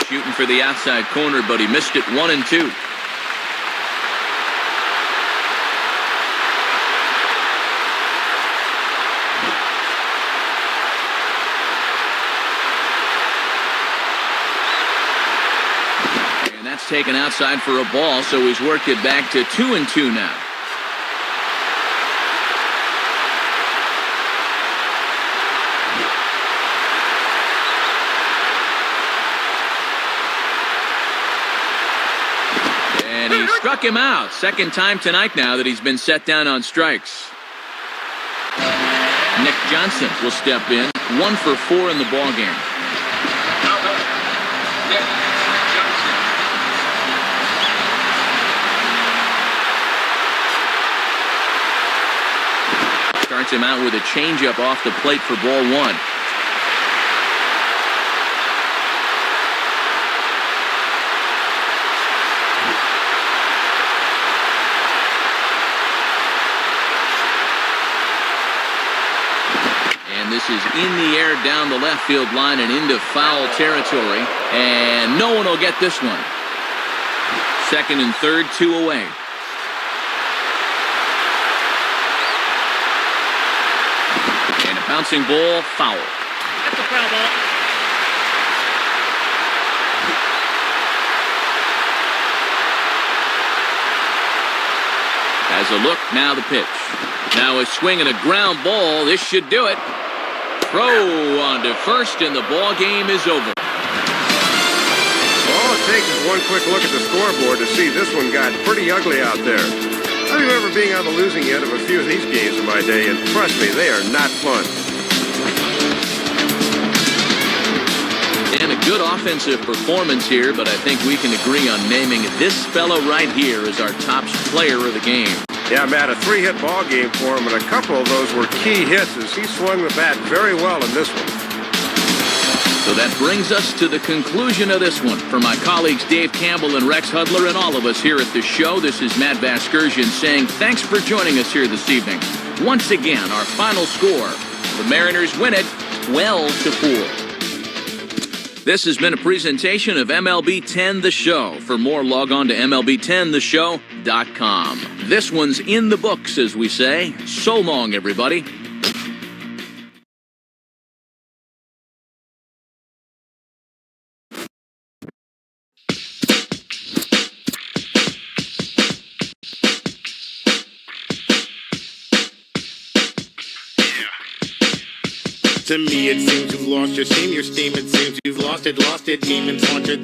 Shooting for the outside corner, but he missed it 1-2. And that's taken outside for a ball, so he's worked it back to 2-2 now. And he struck him out. Second time tonight now that he's been set down on strikes. Nick Johnson will step in. 1 for 4 in the ballgame. Now batting, Nick Johnson. Starts him out with a changeup off the plate for ball 1. This is in the air down the left field line and into foul territory. And no one will get this one. Second and third, 2 away. And a bouncing ball, foul. That's a foul ball. Has a look, now the pitch. Now a swing and a ground ball. This should do it. Throw on to first, and the ball game is over. All it takes is one quick look at the scoreboard to see this one got pretty ugly out there. I remember being on the losing end of a few of these games in my day, and trust me, they are not fun. And a good offensive performance here, but I think we can agree on naming this fellow right here as our top player of the game. Yeah, Matt, a 3-hit ball game for him, and a couple of those were key hits as he swung the bat very well in this one. So that brings us to the conclusion of this one. For my colleagues Dave Campbell and Rex Hudler and all of us here at the show, this is Matt Vasgersian saying thanks for joining us here this evening. Once again, our final score. The Mariners win it 12-4. This has been a presentation of MLB 10 The Show. For more, log on to MLB10theshow.com. This one's in the books, as we say. So long, everybody. To me, it seems you've lost your steam. Your steam, it seems you've lost it. Demons haunt your